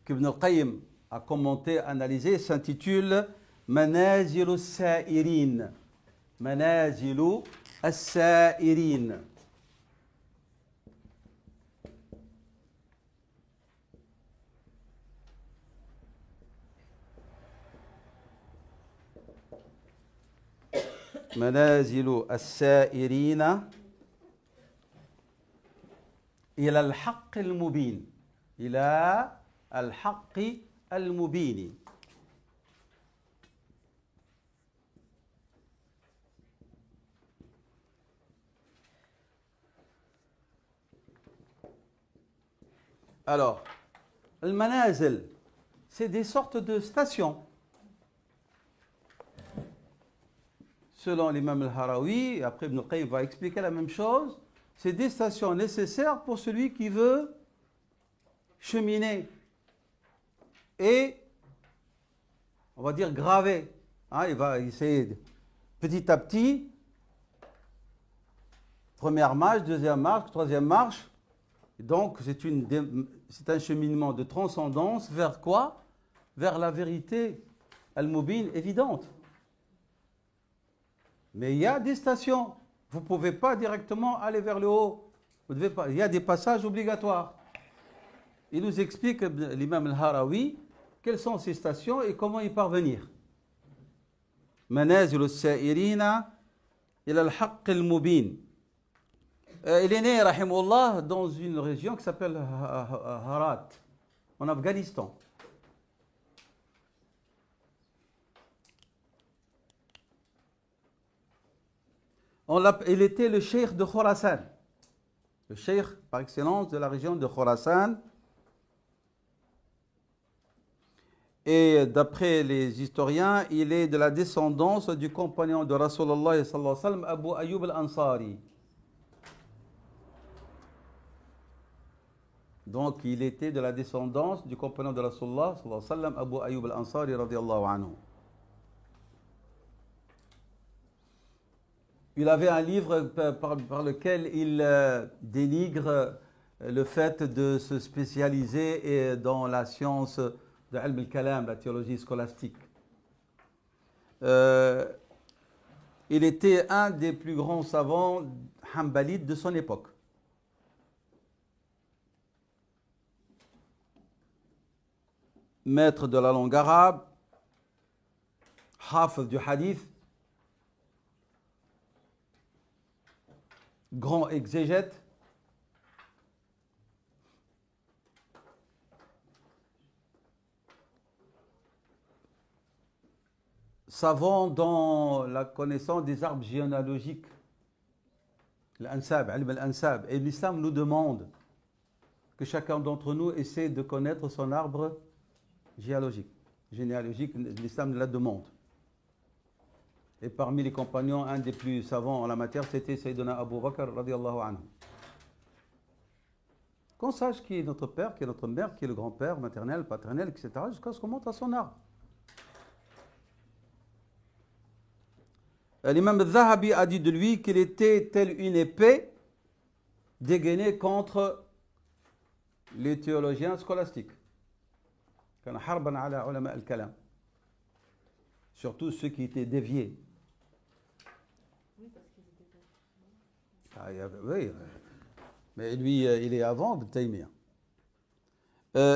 qu'Ibn al-Qayyim a commenté, analysé, s'intitule Manazilu as-Sa'irin. Manazilu as-Sa'irin. منازل السائرين إلى الحق المبين إلى الحق المبين. Alors, المنازل, c'est des sortes de stations. Selon l'imam al-Harawi, après Ibn al-Qayyim va expliquer la même chose, c'est des stations nécessaires pour celui qui veut cheminer et, on va dire, graver. Hein, il va essayer petit à petit, première marche, deuxième marche, troisième marche. Donc, c'est un cheminement de transcendance vers quoi? Vers la vérité al-mubin évidente. Mais il y a des stations. Vous ne pouvez pas directement aller vers le haut. Vous devez pas. Il y a des passages obligatoires. Il nous explique, l'imam al-Harawi, quelles sont ces stations et comment y parvenir. Manazil as-Sa'irina ila al-Haqq al-Mubin. Il est né, rahimahullah, dans une région qui s'appelle Harat, en Afghanistan. Il était le cheikh de Khorasan, le cheikh par excellence de la région de Khorasan. Et d'après les historiens, il est de la descendance du compagnon de Rasulullah sallallahu alayhi wa sallam, Abu Ayyub al-Ansari. Donc il était de la descendance du compagnon de Rasulullah sallallahu alayhi wa sallam, Abu Ayyub al-Ansari radiyallahu anhu. Il avait un livre par lequel il dénigre le fait de se spécialiser dans la science de Ilm al-Kalam, la théologie scolastique. Il était un des plus grands savants hanbalites de son époque. Maître de la langue arabe, hafez du hadith, grand exégète, savant dans la connaissance des arbres généalogiques, l'Ansab, Ilm al-Ansab. Et l'islam nous demande que chacun d'entre nous essaie de connaître son arbre généalogique. L'islam la demande. Et parmi les compagnons, un des plus savants en la matière, c'était Sayyidina Abu Bakr radiyallahu anhu. Qu'on sache qui est notre père, qui est notre mère, qui est le grand-père, maternel, paternel, etc., jusqu'à ce qu'on monte à son arbre. L'imam al-Zahabi a dit de lui qu'il était tel une épée dégainée contre les théologiens scolastiques. Surtout ceux qui étaient déviés. Oui, mais lui, il est avant de Taymiyyah.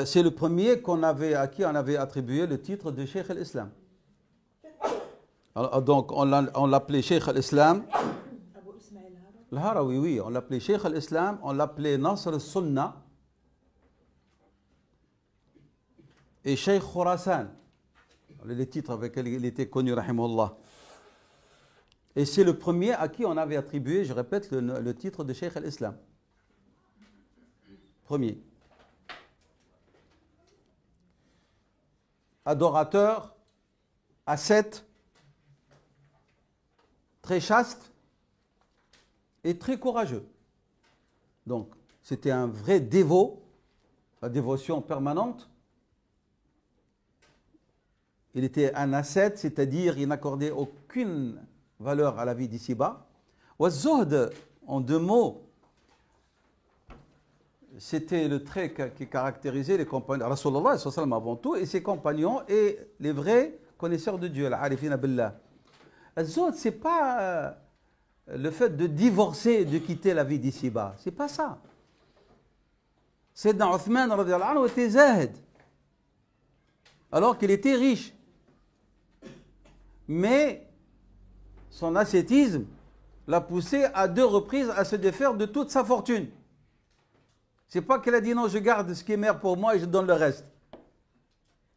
C'est le premier à qui on avait attribué le titre de Cheikh al-Islam. Donc on l'appelait Cheikh al-Islam. Al-Harawi, oui, on l'appelait Cheikh al-Islam, on l'appelait Nasr al-Sunnah et Cheikh Khurasan, les titres avec lesquels il était connu, rahimahullah. Et c'est le premier à qui on avait attribué, je répète, le titre de Cheikh al-Islam. Premier. Adorateur, ascète, très chaste et très courageux. Donc, c'était un vrai dévot, la dévotion permanente. Il était un ascète, c'est-à-dire il n'accordait aucune valeur à la vie d'ici-bas. Wa-zuhd, en deux mots, c'était le trait qui caractérisait les compagnons, Rasulullah avant tout, et ses compagnons et les vrais connaisseurs de Dieu, l'arifina billah. Al-zuhd, ce n'est pas le fait de divorcer, de quitter la vie d'ici-bas. Ce n'est pas ça. Sayyidina Uthman radiyallahu anhu était zahid, alors qu'il était riche. Mais son ascétisme l'a poussé à 2 reprises à se défaire de toute sa fortune. C'est pas qu'il a dit non, je garde ce qui est meilleur pour moi et je donne le reste.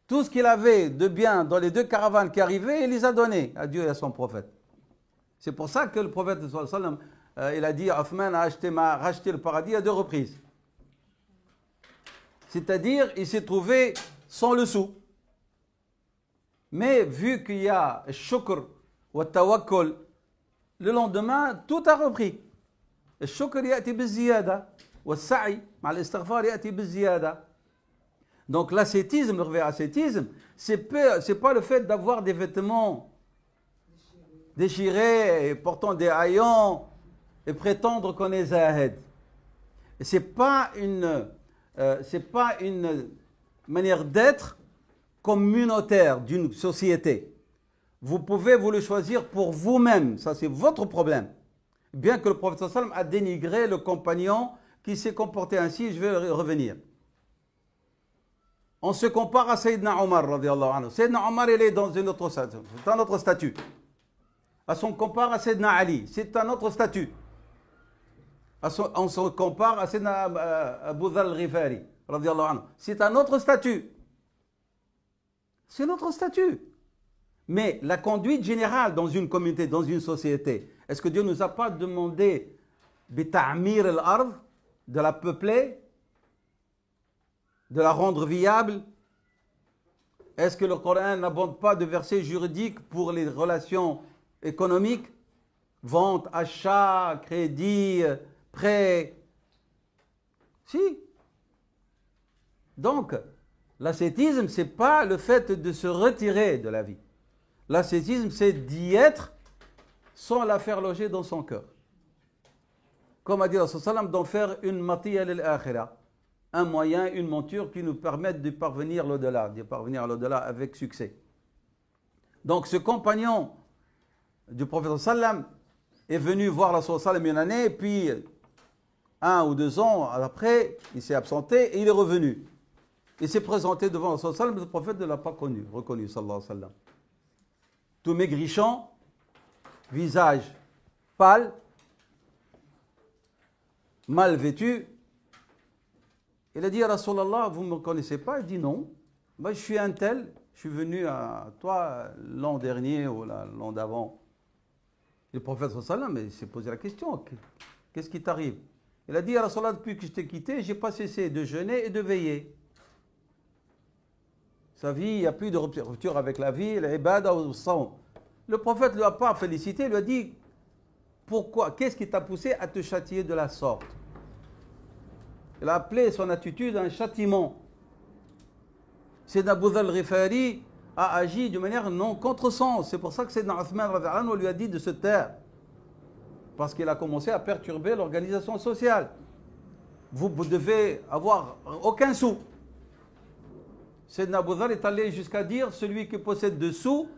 Tout ce qu'il avait de bien dans les 2 caravanes qui arrivaient, il les a donnés à Dieu et à son prophète. C'est pour ça que le prophète sallallahu alayhi wa sallam, il a dit Uthman a racheté le paradis à 2 reprises. C'est-à-dire, il s'est trouvé sans le sou. Mais vu qu'il y a le shukr ou le tawakkul, le lendemain, tout a repris. Le shukr ya'ti biziyada, ou le sa'i, ma l'istighfar ya'ti biziyada. Donc l'ascétisme, le vrai ascétisme, c'est pas le fait d'avoir des vêtements déchirés, et portant des haillons, et prétendre qu'on est zahid. C'est pas une manière d'être communautaire d'une société. Vous pouvez vous le choisir pour vous-même, ça c'est votre problème. Bien que le prophète sallallahu alayhi wa sallam a dénigré le compagnon qui s'est comporté ainsi, je vais revenir. On se compare à Sayyidina Omar radiyallahu anhu. Sayyidina Omar, il est dans un autre statut. On compare à Sayyidina Ali, c'est un autre statut. On se compare à Sayyidina Abu Dhar al-Ghifari radiyallahu anhu, c'est un autre statut. C'est notre statut. Mais la conduite générale dans une communauté, dans une société, est-ce que Dieu ne nous a pas demandé bita'mir al-ard, de la peupler, de la rendre viable? Est-ce que le Coran n'abonde pas de versets juridiques pour les relations économiques? Vente, achat, crédit, prêt? Si. Donc, l'ascétisme, ce n'est pas le fait de se retirer de la vie. L'ascétisme, c'est d'y être sans la faire loger dans son cœur. Comme a dit Rasul sallam, d'en faire une matiya lil-akhira, un moyen, une monture qui nous permette de parvenir à l'au-delà avec succès. Donc ce compagnon du prophète sallam est venu voir Rasul sallam une année, puis 1 ou 2 ans après, il s'est absenté et il est revenu. Il s'est présenté devant Rasul sallam, le prophète ne l'a pas reconnu sallallahu alayhi wa sallam. Tout maigrichon, visage pâle, mal vêtu. Il a dit à Rasulallah, vous ne me connaissez pas? Il dit non. Moi, je suis un tel, je suis venu à toi l'an dernier ou l'an d'avant. Le prophète sallam il s'est posé la question, qu'est-ce qui t'arrive? Il a dit à Rasulallah, depuis que je t'ai quitté, je n'ai pas cessé de jeûner et de veiller. Sa vie, il n'y a plus de rupture avec la vie, l'ibada ou le sawm. Le prophète ne lui a pas félicité, il lui a dit, pourquoi? Qu'est-ce qui t'a poussé à te châtier de la sorte? Il a appelé son attitude un châtiment. C'est Abu Dhar al-Ghifari a agi de manière non contresens. C'est pour ça que Sayyidina Othman radhiyallahu anhu lui a dit de se taire. Parce qu'il a commencé à perturber l'organisation sociale. Vous devez avoir aucun sou. Sayyidina Abu Dhar est allé jusqu'à dire celui qui possède 2 sous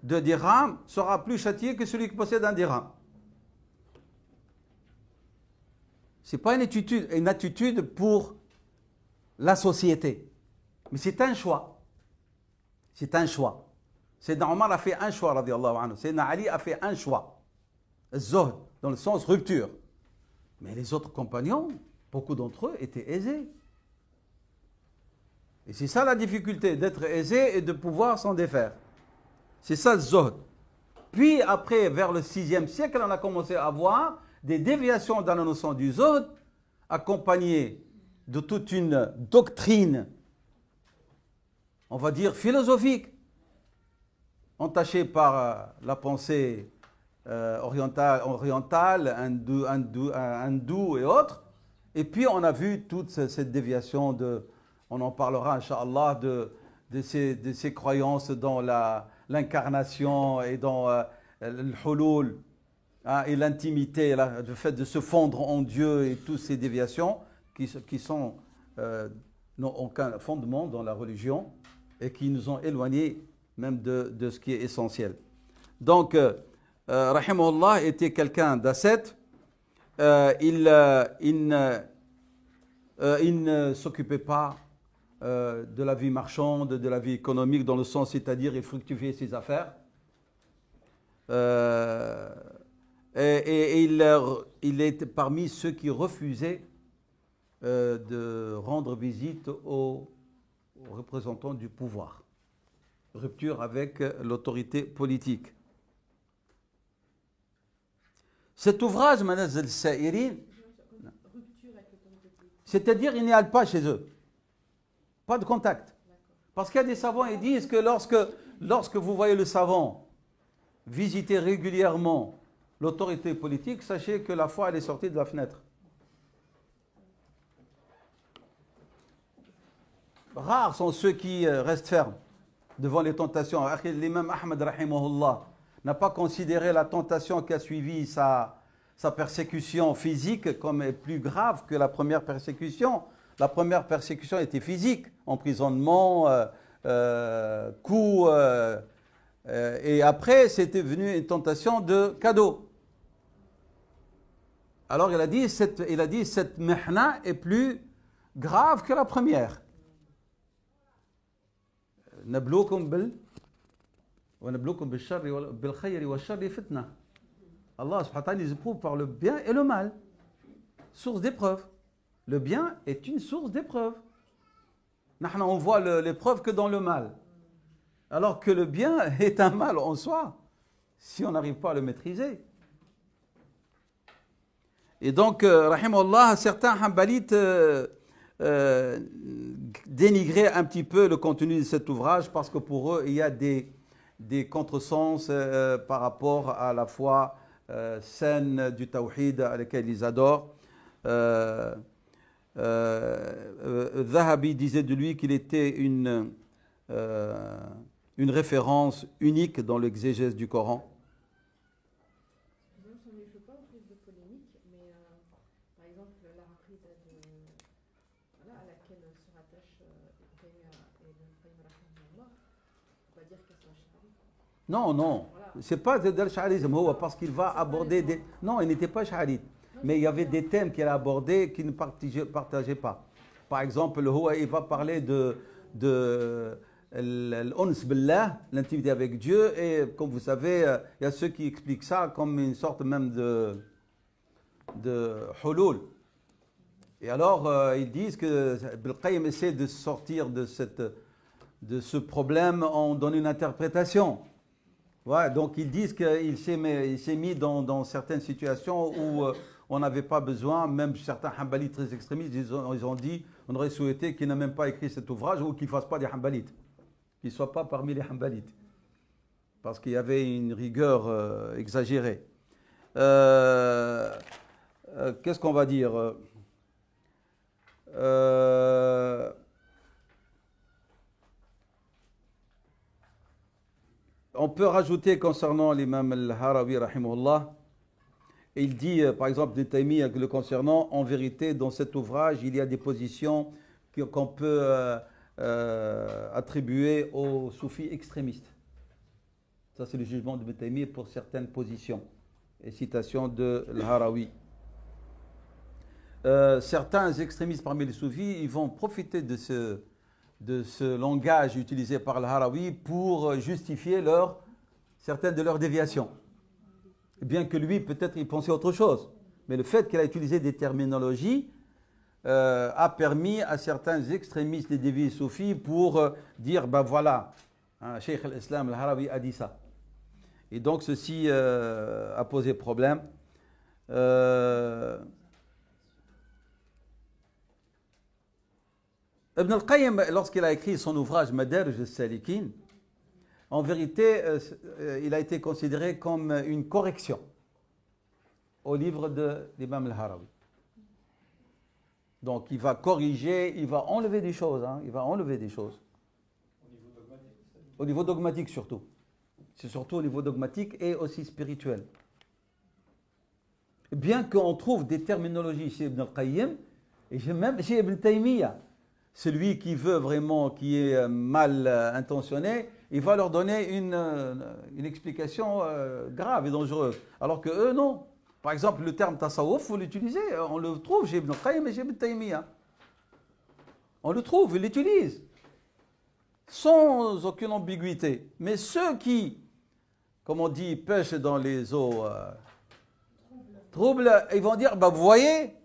de dirham sera plus châtié que celui qui possède un dirham. Ce n'est pas une attitude pour la société, mais c'est un choix. C'est un choix. Sayyidina Omar a fait un choix, radiyallahu anhu. Sayyidina Ali a fait un choix. Zuhd, dans le sens rupture. Mais les autres compagnons, beaucoup d'entre eux étaient aisés. Et c'est ça la difficulté, d'être aisé et de pouvoir s'en défaire. C'est ça le zuhd. Puis après, vers le 6e siècle, on a commencé à voir des déviations dans la notion du zuhd, accompagnées de toute une doctrine, on va dire philosophique, entachée par la pensée orientale, hindoue et autres. Et puis on a vu toute cette déviation on en parlera, Inch'Allah, de ces croyances dans l'incarnation et dans le hulul, et l'intimité, le fait de se fondre en Dieu et toutes ces déviations qui n'ont aucun fondement dans la religion et qui nous ont éloignés même de ce qui est essentiel. Donc, Rahimahullah était quelqu'un d'ascète. Il ne s'occupait pas de la vie marchande, de la vie économique, dans le sens, c'est-à-dire il fructifiait ses affaires. Et il est parmi ceux qui refusaient de rendre visite aux représentants du pouvoir. Rupture avec l'autorité politique. Cet ouvrage, Manazil Sa'irin, c'est-à-dire il n'y a pas chez eux. Pas de contact. Parce qu'il y a des savants qui disent que lorsque vous voyez le savant visiter régulièrement l'autorité politique, sachez que la foi elle est sortie de la fenêtre. Rares sont ceux qui restent fermes devant les tentations. L'imam Ahmad rahimahullah n'a pas considéré la tentation qui a suivi sa persécution physique comme plus grave que la première persécution. La première persécution était physique, emprisonnement, coups, et après c'était devenu une tentation de cadeau. Alors il a dit cette mihna est plus grave que la première. نبلوكم ونبلوكم بالشر بالخير والشر فتنة. Allah subhanahu wa ta'ala les éprouve par le bien et le mal. Source d'épreuve. Le bien est une source d'épreuve. On voit l'épreuve que dans le mal. Alors que le bien est un mal en soi, si on n'arrive pas à le maîtriser. Et donc, rahimahullah, certains hanbalites dénigraient un petit peu le contenu de cet ouvrage parce que pour eux, il y a des contresens par rapport à la foi saine du tawhid à laquelle ils adorent. Zahabi disait de lui qu'il était une référence unique dans l'exégèse du Coran. Je ne fais pas plus de polémique, mais par exemple, la rapide à laquelle se rattache Ibn Taymiyya et Ibn Qayyim rahimahullah, on va dire que c'est un shari. Non, non, c'est pas de sharisme, parce qu'il va aborder des... Non, il n'était pas sharit, mais il y avait des thèmes qu'il a abordés qu'il ne partageait pas. Par exemple, il va parler de l'ons billah, l'intimité avec Dieu, et comme vous savez, il y a ceux qui expliquent ça comme une sorte même de hulul. Et alors, ils disent que Ibn Qayyim essaie de sortir de ce problème en donnant une interprétation. Ouais, donc ils disent qu'il s'est mis dans certaines situations où on n'avait pas besoin, même certains hanbalites très extrémistes, ils ont dit, on aurait souhaité qu'il n'ait même pas écrit cet ouvrage ou qu'il ne fasse pas des hanbalites, qu'il ne soit pas parmi les hanbalites, parce qu'il y avait une rigueur exagérée. Qu'est-ce qu'on va dire On peut rajouter concernant l'imam al-Harawi, rahimahullah, il dit, par exemple, de Taymiyyah le concernant, en vérité, dans cet ouvrage, il y a des positions qu'on peut attribuer aux soufis extrémistes. Ça, c'est le jugement de Taymiyyah pour certaines positions. Et citation de al-Harawi. Certains extrémistes parmi les soufis, ils vont profiter de ce langage utilisé par al-Harawi pour justifier certaines de leurs déviations. Bien que lui, peut-être, il pensait autre chose. Mais le fait qu'il a utilisé des terminologies a permis à certains extrémistes des déviés soufis pour dire, ben voilà, Cheikh al-Islam al-Harawi a dit ça. Et donc ceci a posé problème. Ibn al-Qayyim, lorsqu'il a écrit son ouvrage Madarij al-Salikin, en vérité, il a été considéré comme une correction au livre de l'imam al-Harawi. Donc il va corriger, il va enlever des choses. Il va enlever des choses. Au niveau dogmatique surtout. C'est surtout au niveau dogmatique et aussi spirituel. Bien qu'on trouve des terminologies chez Ibn al-Qayyim, et même chez Ibn Taymiyyah, celui qui veut vraiment, qui est mal intentionné, il va leur donner une explication grave et dangereuse. Alors que eux, non. Par exemple, le terme tasawwuf, il faut l'utiliser. On le trouve chez Ibn Qayyim et chez Ibn Taymiyyah. On le trouve, ils l'utilisent. Sans aucune ambiguïté. Mais ceux qui, comme on dit, pêchent dans les eaux troubles, ils vont dire, bah, vous voyez,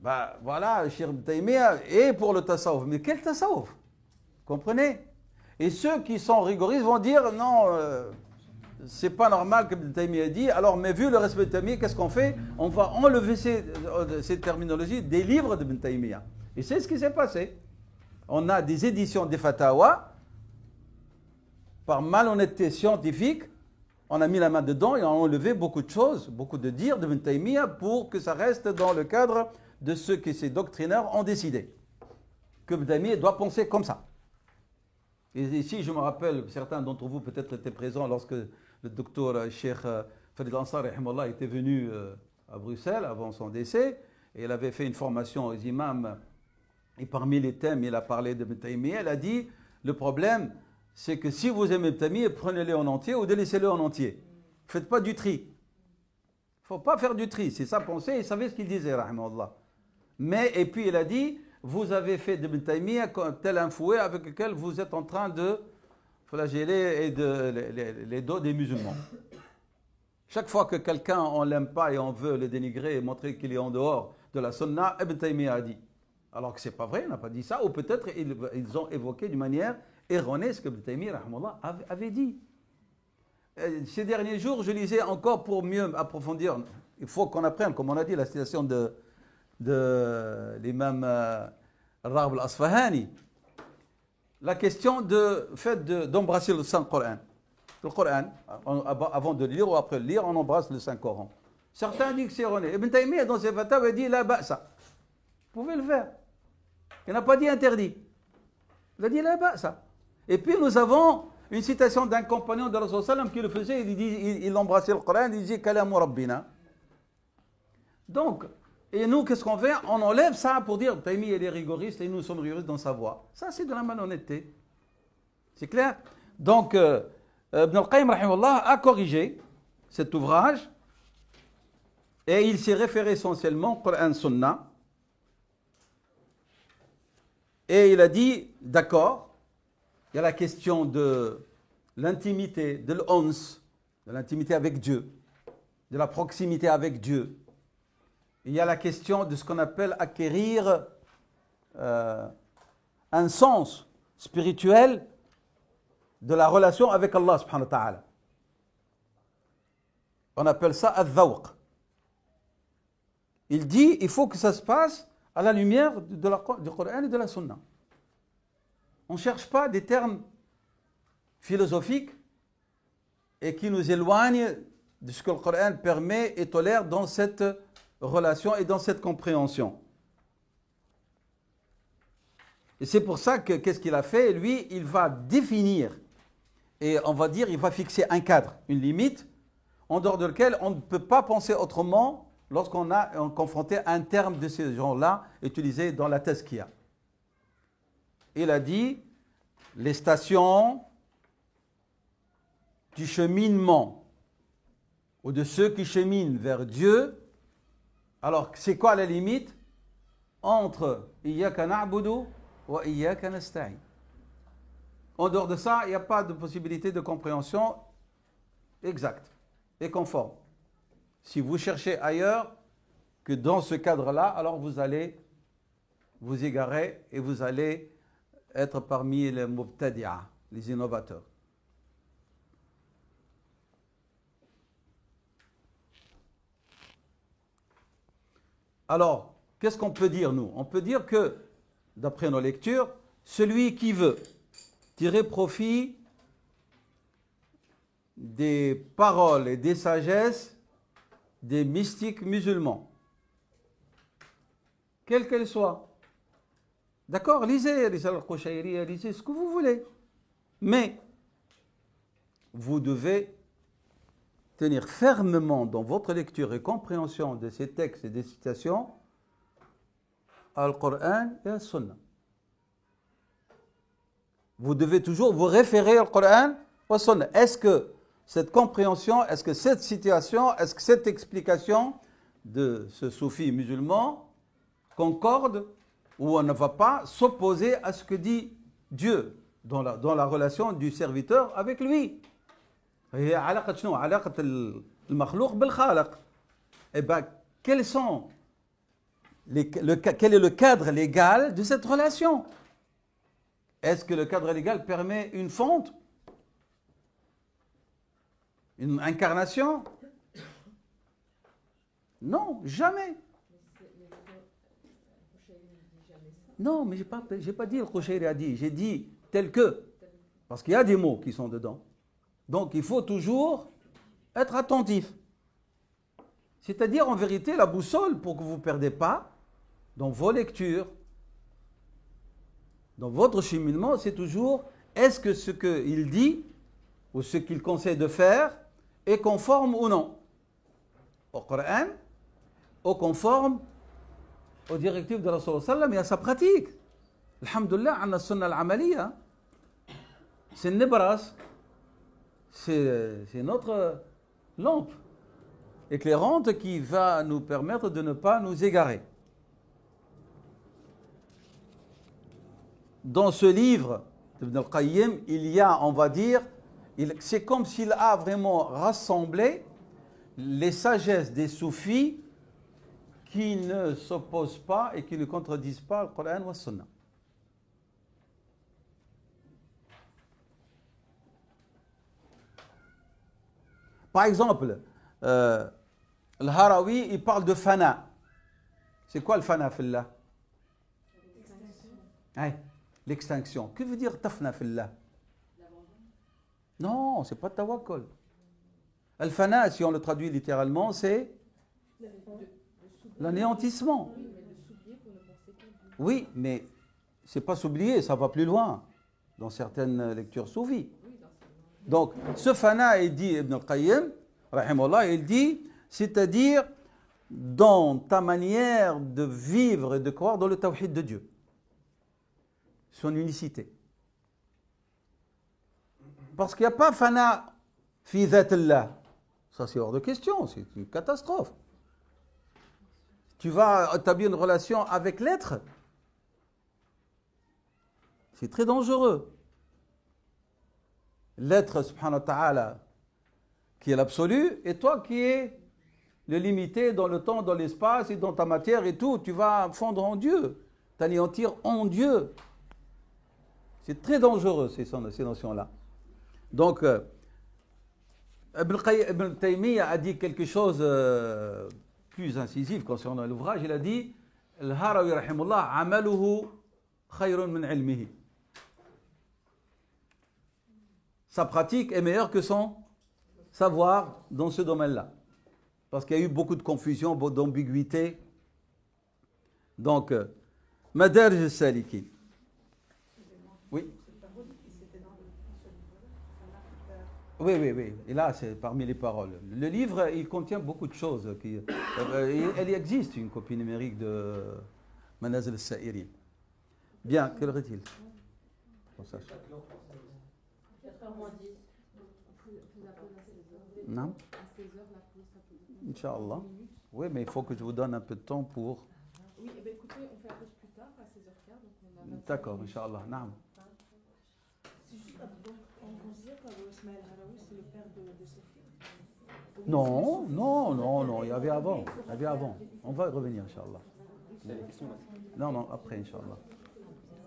bah, voilà, chez Ibn Taymiyyah, et pour le tasawwuf. Mais quel tasawwuf? Comprenez? Et ceux qui sont rigoristes vont dire, non, c'est pas normal que Ibn Taymiyyah dit, alors, mais vu le respect de Taymiyyah, qu'est-ce qu'on fait? On va enlever ces terminologies des livres d'Ibn Taymiyyah. Et c'est ce qui s'est passé. On a des éditions des Fatawa, par malhonnêteté scientifique, on a mis la main dedans et on a enlevé beaucoup de choses, beaucoup de dires d'Ibn Taymiyyah pour que ça reste dans le cadre de ce que ces doctrinaires ont décidé. Que Ibn Taymiyyah doit penser comme ça. Et ici, je me rappelle, certains d'entre vous peut-être étaient présents lorsque le docteur Cheikh Farid Ansar était venu à Bruxelles avant son décès, et il avait fait une formation aux imams, et parmi les thèmes, il a parlé d'Ibn Taymiyyah, il a dit, le problème, c'est que si vous aimez Ibn Taymiyyah, prenez-le en entier ou délaissez-le en entier. Ne faites pas du tri. Il ne faut pas faire du tri, c'est sa pensée, il savait ce qu'il disait, rahimahullah. Mais, et puis il a dit, vous avez fait d'Ibn Taymiyyah tel un fouet avec lequel vous êtes en train de flageller les dos des musulmans. Chaque fois que quelqu'un, on ne l'aime pas et on veut le dénigrer et montrer qu'il est en dehors de la sunna, Ibn Taymiyyah a dit. Alors que ce n'est pas vrai, il n'a pas dit ça, ou peut-être ils ont évoqué d'une manière erronée ce que Ibn Taymiyyah avait dit. Ces derniers jours, je lisais encore pour mieux approfondir. Il faut qu'on apprenne, comme on a dit, la citation de l'imam Al-Raghib Al-Asfahani. La question de fait d'embrasser le Saint-Coran. Le Coran, avant de le lire ou après le lire, on embrasse le Saint-Coran. Certains disent que c'est erroné. Ibn Taymiyyah, dans ses fatwas, dit la ba'sa. Vous pouvez le faire. Il n'a pas dit interdit. Il a dit la ba'sa. Et puis nous avons une citation d'un compagnon de Rasul sallam qui le faisait, il embrassait le Coran, il disait Kalamu Rabbina. Donc, et nous, qu'est-ce qu'on fait? On enlève ça pour dire Taymiyyah est rigoriste et nous sommes rigoristes dans sa voix. Ça, c'est de la malhonnêteté. C'est clair? Donc, Ibn al-Qayyim rahimahullah a corrigé cet ouvrage et il s'est référé essentiellement au Coran Sunnah. Et il a dit, d'accord, il y a la question de l'intimité, de l'ons, de l'intimité avec Dieu, de la proximité avec Dieu. Il y a la question de ce qu'on appelle acquérir un sens spirituel de la relation avec Allah subhanahu wa ta'ala. On appelle ça al-dhawq. Il dit, il faut que ça se passe à la lumière du Coran et de la Sunna. On ne cherche pas des termes philosophiques et qui nous éloignent de ce que le Coran permet et tolère dans cette relation et dans cette compréhension. Et c'est pour ça que, qu'est-ce qu'il a fait? Lui, il va définir Et on va dire, il va fixer un cadre, une limite, en dehors de lequel on ne peut pas penser autrement lorsqu'on a confronté un terme de ce genre-là utilisé dans la tazkiya. Il a dit les stations du cheminement ou de ceux qui cheminent vers Dieu. Alors, c'est quoi la limite entre Iyyaka na'budu wa Iyyaka nasta'in? En dehors de ça, il n'y a pas de possibilité de compréhension exacte et conforme. Si vous cherchez ailleurs que dans ce cadre-là, alors vous allez vous égarer et vous allez être parmi les mubtadi'a, les innovateurs. Alors, qu'est-ce qu'on peut dire, nous? On peut dire que, d'après nos lectures, celui qui veut tirer profit des paroles et des sagesses des mystiques musulmans, quelles qu'elles soient. D'accord, lisez les al-Qushayriya, lisez ce que vous voulez. Mais vous devez tenir fermement dans votre lecture et compréhension de ces textes et des citations Al-Qur'an et Al-Sunnah. Vous devez toujours vous référer au Qur'an ou au Sunnah. Est-ce que cette compréhension, est-ce que cette situation, est-ce que cette explication de ce soufi musulman concorde ou on ne va pas s'opposer à ce que dit Dieu dans la relation du serviteur avec lui? هي علاقة شنو؟ علاقة المخلوق بالخالق. Eh bien, quel est le cadre légal de cette relation? Est-ce que le cadre légal permet une fonte? Une incarnation? Non, jamais. Non, mais j'ai pas dit le Qushayri a dit, j'ai dit tel que. Parce qu'il y a des mots qui sont dedans. Donc il faut toujours être attentif. C'est-à-dire en vérité la boussole pour que vous ne perdez pas dans vos lectures, dans votre cheminement, c'est toujours est-ce que ce qu'il dit ou ce qu'il conseille de faire est conforme ou non au Coran, ou conforme aux directives de Rasulullah sallallahu alayhi wa sallam et à sa pratique. Alhamdulillah, on a sunna al-amaliya. C'est Nebras. C'est notre lampe éclairante qui va nous permettre de ne pas nous égarer. Dans ce livre d'Ibn al-Qayyim, il y a, on va dire, c'est comme s'il a vraiment rassemblé les sagesses des soufis qui ne s'opposent pas et qui ne contredisent pas le Coran ou le Sunnah. Par exemple, le Harawi, il parle de fana. C'est quoi le fana fillah? L'extinction. Que veut dire tafna fillah? Non, c'est pas tawakkul. Le fana, si on le traduit littéralement, c'est l'anéantissement. Oui, mais c'est pas s'oublier, ça va plus loin dans certaines lectures soufis. Donc, ce fana, il dit Ibn al-Qayyim, rahimahullah, il dit, c'est-à-dire dans ta manière de vivre et de croire dans le tawhid de Dieu, son unicité. Parce qu'il n'y a pas fana fi dhatillah. Ça, c'est hors de question, c'est une catastrophe. Tu vas établir une relation avec l'être, c'est très dangereux. L'être, subhanahu wa ta'ala, qui est l'absolu, et toi qui es le limité dans le temps, dans l'espace et dans ta matière et tout, tu vas fondre en Dieu, t'anéantir en Dieu. C'est très dangereux, ces notions-là. Donc, Ibn Taymiyyah a dit quelque chose plus incisif concernant l'ouvrage. Il a dit « Al-Harawi, rahimullah, amaluhu khayrun min ilmihi » Sa pratique est meilleure que son savoir dans ce domaine-là. Parce qu'il y a eu beaucoup de confusion, beaucoup d'ambiguïté. Donc, Madarij al-Salikin. Oui. Oui, oui, oui. Et là, c'est parmi les paroles. Le livre, il contient beaucoup de choses. Il existe une copie numérique de Manazil al-Sa'irin. Bien, quelle heure est-il? Qu'on sache. 4h moins 10. Vous appelez à 16h. Non? À 16h, la pause, ça peut Inch'Allah. Oui, mais il faut que je vous donne un peu de temps pour... Oui, eh bien, écoutez, on fait la pause plus tard, à 16h15. Donc on a 25 D'accord, minutes. Inch'Allah. Naam. C'est juste, donc, on considère qu'Ismaël Haraoui, c'est le père de Sophie. Non, non, non, non, il y avait avant. Il y avait avant. On va y revenir, Inch'Allah. Non, non, après, Inch'Allah.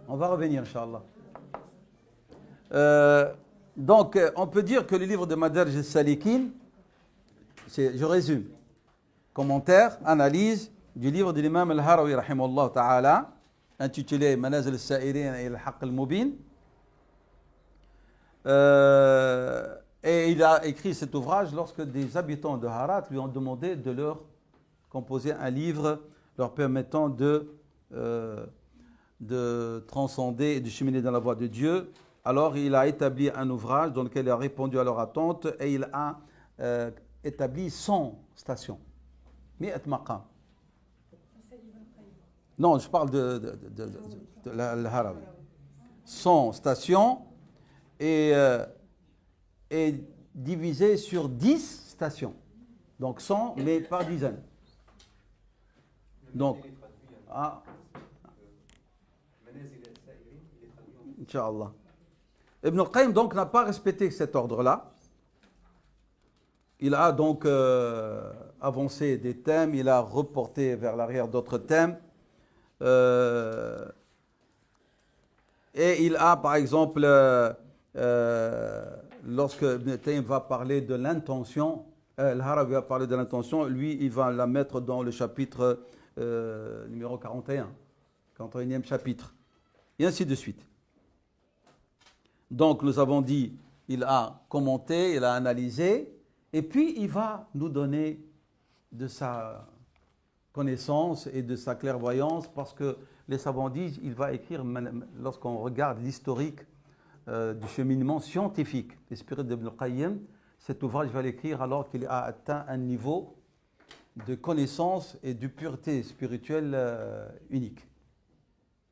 On va revenir, Inch'Allah. Donc, on peut dire que le livre de Madarj al-Salikin, je résume, commentaire, analyse du livre de l'imam al-Harawi, rahimahullah ta'ala, intitulé Manazil al-Sa'irin et al-Haqq al-Mubin. Et il a écrit cet ouvrage lorsque des habitants de Harat lui ont demandé de leur composer un livre leur permettant de transcender et de cheminer dans la voie de Dieu. Alors il a établi un ouvrage dans lequel il a répondu à leur attente et il a établi 100 stations. Mi'at maqam. Non, je parle de l'Harawi. 100 stations et divisées sur 10 stations. Donc 100, mais par dizaines. Donc, Inch'Allah. Ibn al-Qayyim donc n'a pas respecté cet ordre-là. Il a donc avancé des thèmes, il a reporté vers l'arrière d'autres thèmes. Et il a par exemple, lorsque Ibn al-Qayyim va parler de l'intention, Al-Harawi va parler de l'intention, lui il va la mettre dans le chapitre numéro 41, 41e chapitre, et ainsi de suite. Donc nous avons dit, il a commenté, il a analysé, et puis il va nous donner de sa connaissance et de sa clairvoyance, parce que les savants disent, il va écrire, lorsqu'on regarde l'historique du cheminement scientifique, l'esprit d'Ibn al-Qayyim, cet ouvrage va l'écrire alors qu'il a atteint un niveau de connaissance et de pureté spirituelle unique.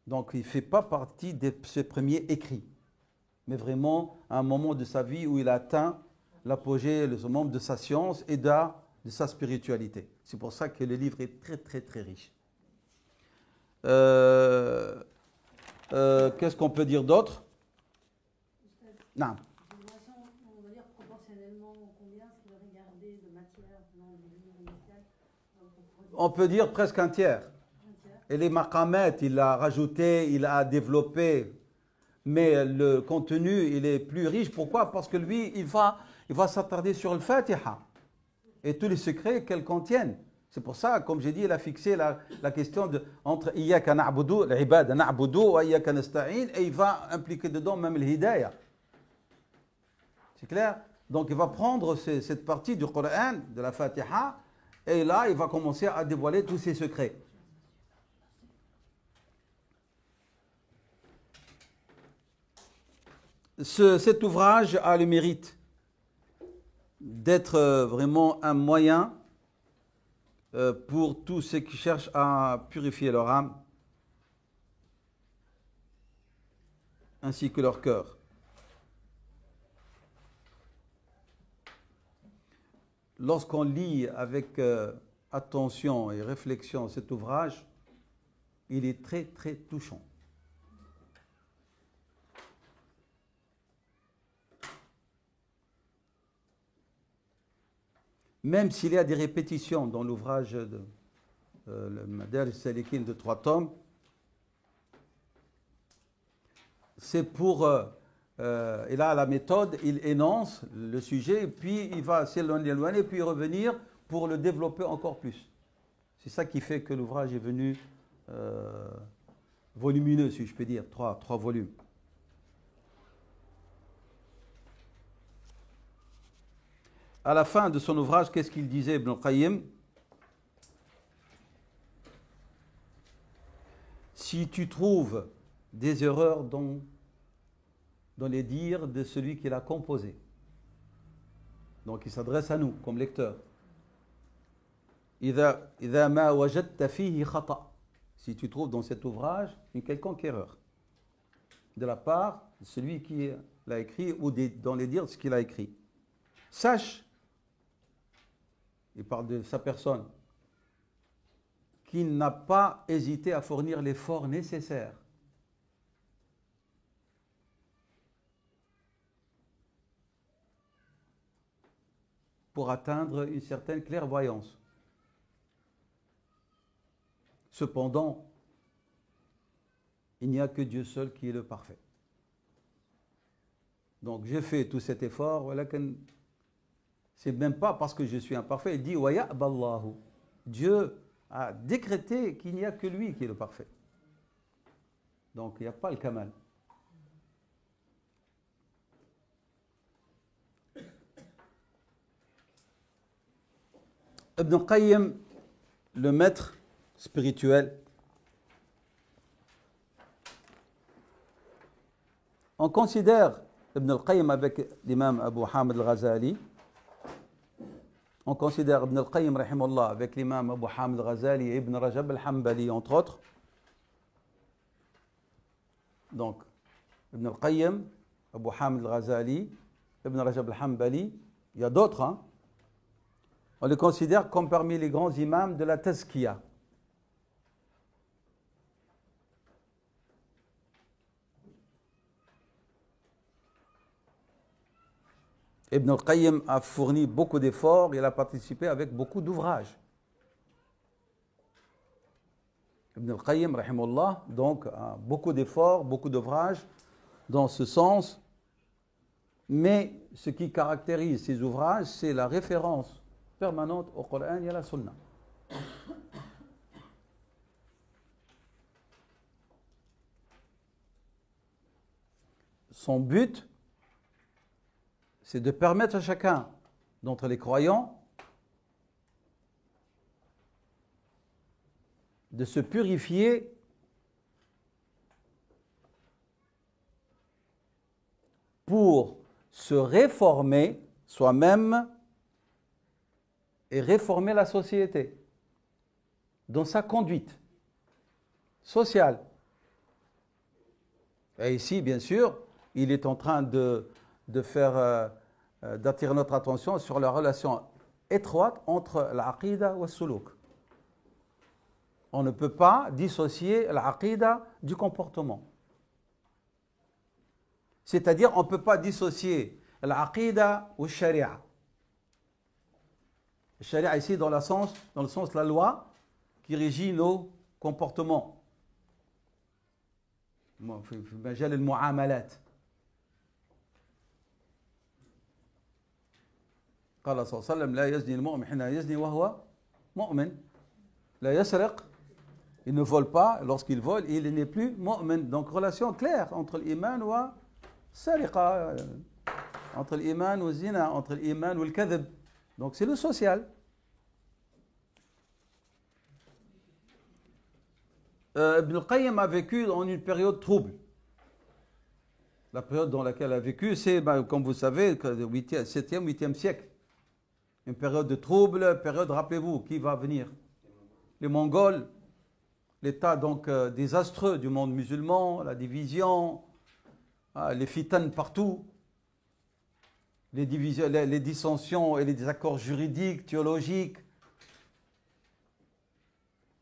Donc il ne fait pas partie de ses premiers écrits, mais vraiment à un moment de sa vie où il a atteint l'apogée, le summum de sa science et de sa spiritualité. C'est pour ça que le livre est très très très riche. Qu'est-ce qu'on peut dire d'autre? Non. On va dire proportionnellement combien est-ce qu'il aurait gardé de matière dans le livre initial? On peut dire presque un tiers. Et les maqamat, il a rajouté, il a développé, mais le contenu, il est plus riche. Pourquoi? Parce que lui, il va s'attarder sur le Fatiha et tous les secrets qu'elle contienne. C'est pour ça, comme j'ai dit, il a fixé la question entre Iyaka na'budu, l'ibad na'budu, wa Iyaka nasta'in, et il va impliquer dedans même l'hidayah. C'est clair? Donc il va prendre cette partie du Coran, de la Fatiha, et là, il va commencer à dévoiler tous ses secrets. Cet ouvrage a le mérite d'être vraiment un moyen pour tous ceux qui cherchent à purifier leur âme ainsi que leur cœur. Lorsqu'on lit avec attention et réflexion cet ouvrage, il est très très touchant. Même s'il y a des répétitions dans l'ouvrage de le Madarj al-Salikin de 3 tomes, c'est pour, il a la méthode, il énonce le sujet, puis il va s'éloigner, puis revenir pour le développer encore plus. C'est ça qui fait que l'ouvrage est venu volumineux, si je peux dire, 3 volumes. À la fin de son ouvrage, qu'est-ce qu'il disait, Ibn al-Qayyim? Si tu trouves des erreurs dans les dires de celui qui l'a composé, Donc il s'adresse à nous comme lecteurs. إذا ما وجدت فيه خطأ. Si tu trouves dans cet ouvrage une quelconque erreur de la part de celui qui l'a écrit ou dans les dires de ce qu'il a écrit. Sache, il parle de sa personne, qu'il n'a pas hésité à fournir l'effort nécessaire pour atteindre une certaine clairvoyance. Cependant, il n'y a que Dieu seul qui est le parfait. Donc j'ai fait tout cet effort, voilà que c'est même pas parce que je suis imparfait. Il dit wa ya'ba Allahu. Dieu a décrété qu'il n'y a que lui qui est le parfait. Donc il n'y a pas le kamal. Ibn al-Qayyim, le maître spirituel, on considère Ibn al-Qayyim avec l'imam Abu Hamid al-Ghazali, on considère Ibn al-Qayyim rahimahullah avec l'imam Abu Hamid al-Ghazali et Ibn Rajab al-Hanbali entre autres. Donc Ibn al-Qayyim, Abu Hamid al-Ghazali, Ibn Rajab al-Hanbali, il y a d'autres, hein. On les considère comme parmi les grands imams de la tazkiya. Ibn al-Qayyim a fourni beaucoup d'efforts, il a participé avec beaucoup d'ouvrages. Ibn al-Qayyim, rahimahullah, donc, a beaucoup d'efforts, beaucoup d'ouvrages dans ce sens. Mais ce qui caractérise ces ouvrages, c'est la référence permanente au Coran et à la Sunna. Son but, c'est de permettre à chacun d'entre les croyants de se purifier pour se réformer soi-même et réformer la société dans sa conduite sociale. Et ici, bien sûr, il est en train d'attirer notre attention sur la relation étroite entre l'aqida et le suluk. On ne peut pas dissocier l'aqida du comportement. C'est-à-dire, on ne peut pas dissocier l'aqida ou le sharia. Le sharia ici dans le sens de la loi qui régit nos comportements. في مجال المعاملات. قال صلى الله عليه وسلم لا يزني المؤمن حين يزني وهو مؤمن لا يسرق. Il ne vole pas, lorsqu'il vole, il n'est plus mu'min. Donc relation claire entre l'iman wa sariqa, entre l'iman wa zina, entre l'iman wa al-kadhib. Donc c'est le social. Ibn al-Qayyim a vécu dans une période trouble. La période dans laquelle il a vécu, c'est, comme vous savez, le 7e, 8e siècle. Une période de trouble, période, rappelez-vous, qui va venir? Les Mongols, l'état donc désastreux du monde musulman, la division, les fitanes partout, les dissensions et les désaccords juridiques, théologiques,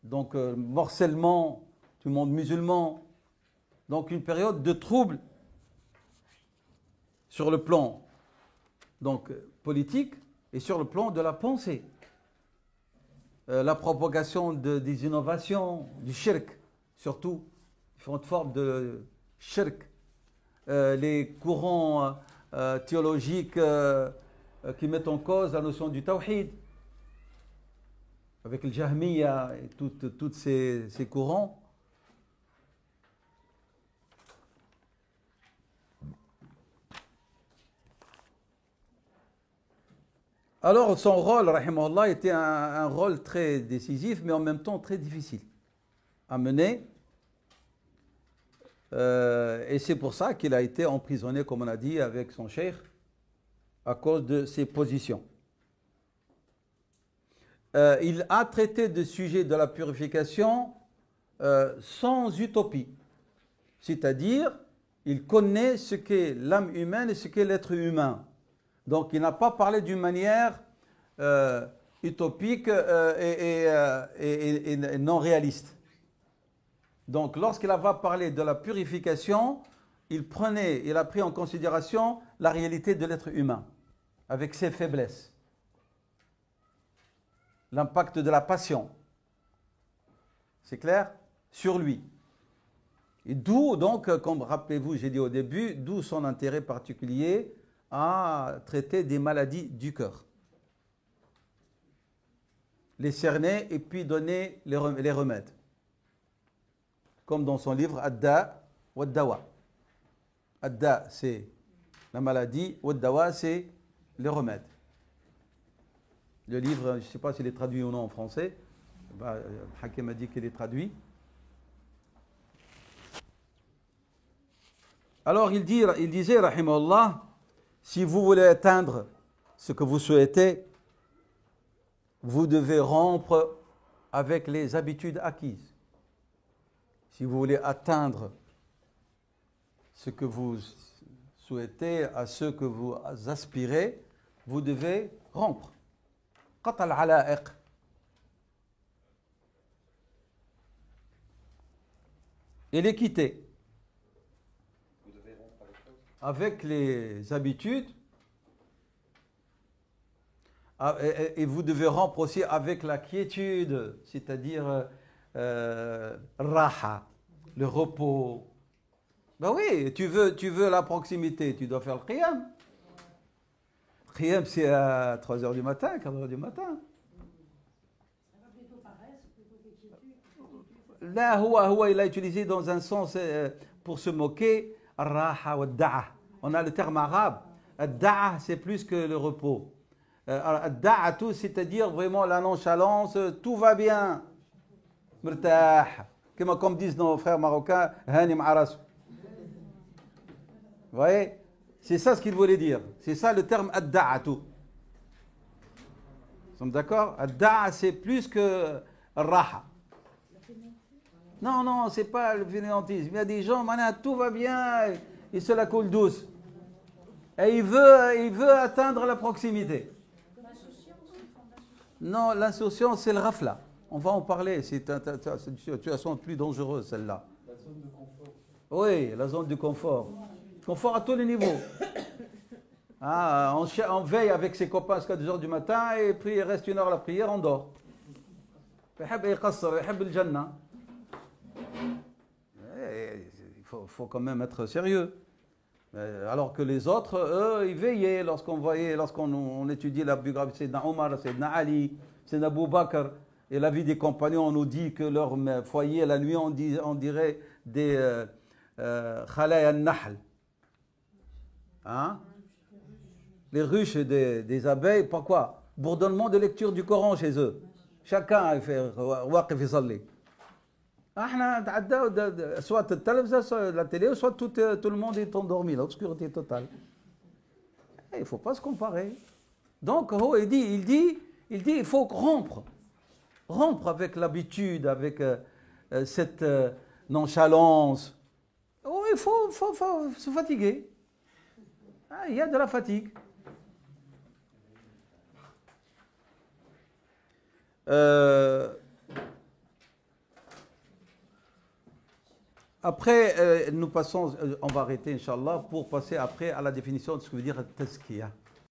donc morcellement du monde musulman, donc une période de trouble sur le plan donc politique et sur le plan de la pensée. La propagation des innovations, du shirk, surtout, différentes formes de shirk, les courants théologiques qui mettent en cause la notion du tawhid, avec le jahmiya et tous ces courants. Alors son rôle, rahimahullah, était un rôle très décisif, mais en même temps très difficile à mener. Et c'est pour ça qu'il a été emprisonné, comme on a dit, avec son cheikh, à cause de ses positions. Il a traité de sujet de la purification sans utopie. C'est-à-dire, il connaît ce qu'est l'âme humaine et ce qu'est l'être humain. Donc, il n'a pas parlé d'une manière utopique et non réaliste. Donc, lorsqu'il va parler de la purification, il a pris en considération la réalité de l'être humain, avec ses faiblesses, l'impact de la passion. C'est clair? Sur lui. Et d'où donc, comme rappelez-vous, j'ai dit au début, d'où son intérêt particulier à traiter des maladies du cœur. Les cerner et puis donner les remèdes. Comme dans son livre Ad-Da wa Ad-Dawa. Ad-Da, c'est la maladie, wa Ad-Dawa, c'est les remèdes. Le livre, je ne sais pas s'il est traduit ou non en français. Hakim a dit qu'il est traduit. Alors il disait, rahimahullah, si vous voulez atteindre ce que vous souhaitez, vous devez rompre avec les habitudes acquises. Si vous voulez atteindre ce que vous souhaitez, à ce que vous aspirez, vous devez rompre. Qat al-ala'iq. Et les quitter. Avec les habitudes, et vous devez rompre aussi avec la quiétude, c'est-à-dire raha, le repos. Ben oui, tu veux la proximité, tu dois faire le qiyam. Le qiyam, c'est à 3h du matin, 4h du matin. Là, il a utilisé dans un sens pour se moquer. Ar-raha wa ad-da'a. On a le terme arabe. Ad-da'a, c'est plus que le repos. Ad-da'atu, c'est-à-dire vraiment la nonchalance, tout va bien. Murtah. Comme disent nos frères marocains, hani ma'aras. Vous voyez? C'est ça ce qu'il voulait dire. C'est ça le terme ad-da'atu. Nous sommes d'accord? Ad-da'a, c'est plus que ar-raha. Non, c'est pas le fainéantisme. Il y a des gens, maintenant, tout va bien, il se la coule douce. Et il veut atteindre la proximité. Non, l'insouciance, c'est le rafla. On va en parler. C'est une situation plus dangereuse, celle-là. La zone de confort. Oui, la zone de confort. Confort à tous les niveaux. On veille avec ses copains jusqu'à 2h du matin et puis il reste 1 heure à la prière, on dort. Il faut quand même être sérieux. Alors que les autres, eux, ils veillaient lorsqu'on étudie la biographie de Sayyidina Omar, Sayyidina Ali, Sayyidina Abu Bakr, et la vie des compagnons, on nous dit que leur foyer, la nuit, on dirait des khalaya al-nahl. Hein? Les ruches des abeilles, pourquoi? Bourdonnement de lecture du Coran chez eux. Chacun fait waqif yusalli. Soit la télé, soit tout le monde est endormi, l'obscurité totale. Il ne faut pas se comparer. Donc, il dit, il faut rompre avec l'habitude, avec cette nonchalance. Oh, il faut se fatiguer. Il y a de la fatigue. Après, nous passons, on va arrêter, Inch'Allah, pour passer après à la définition de ce que veut dire tazkiya.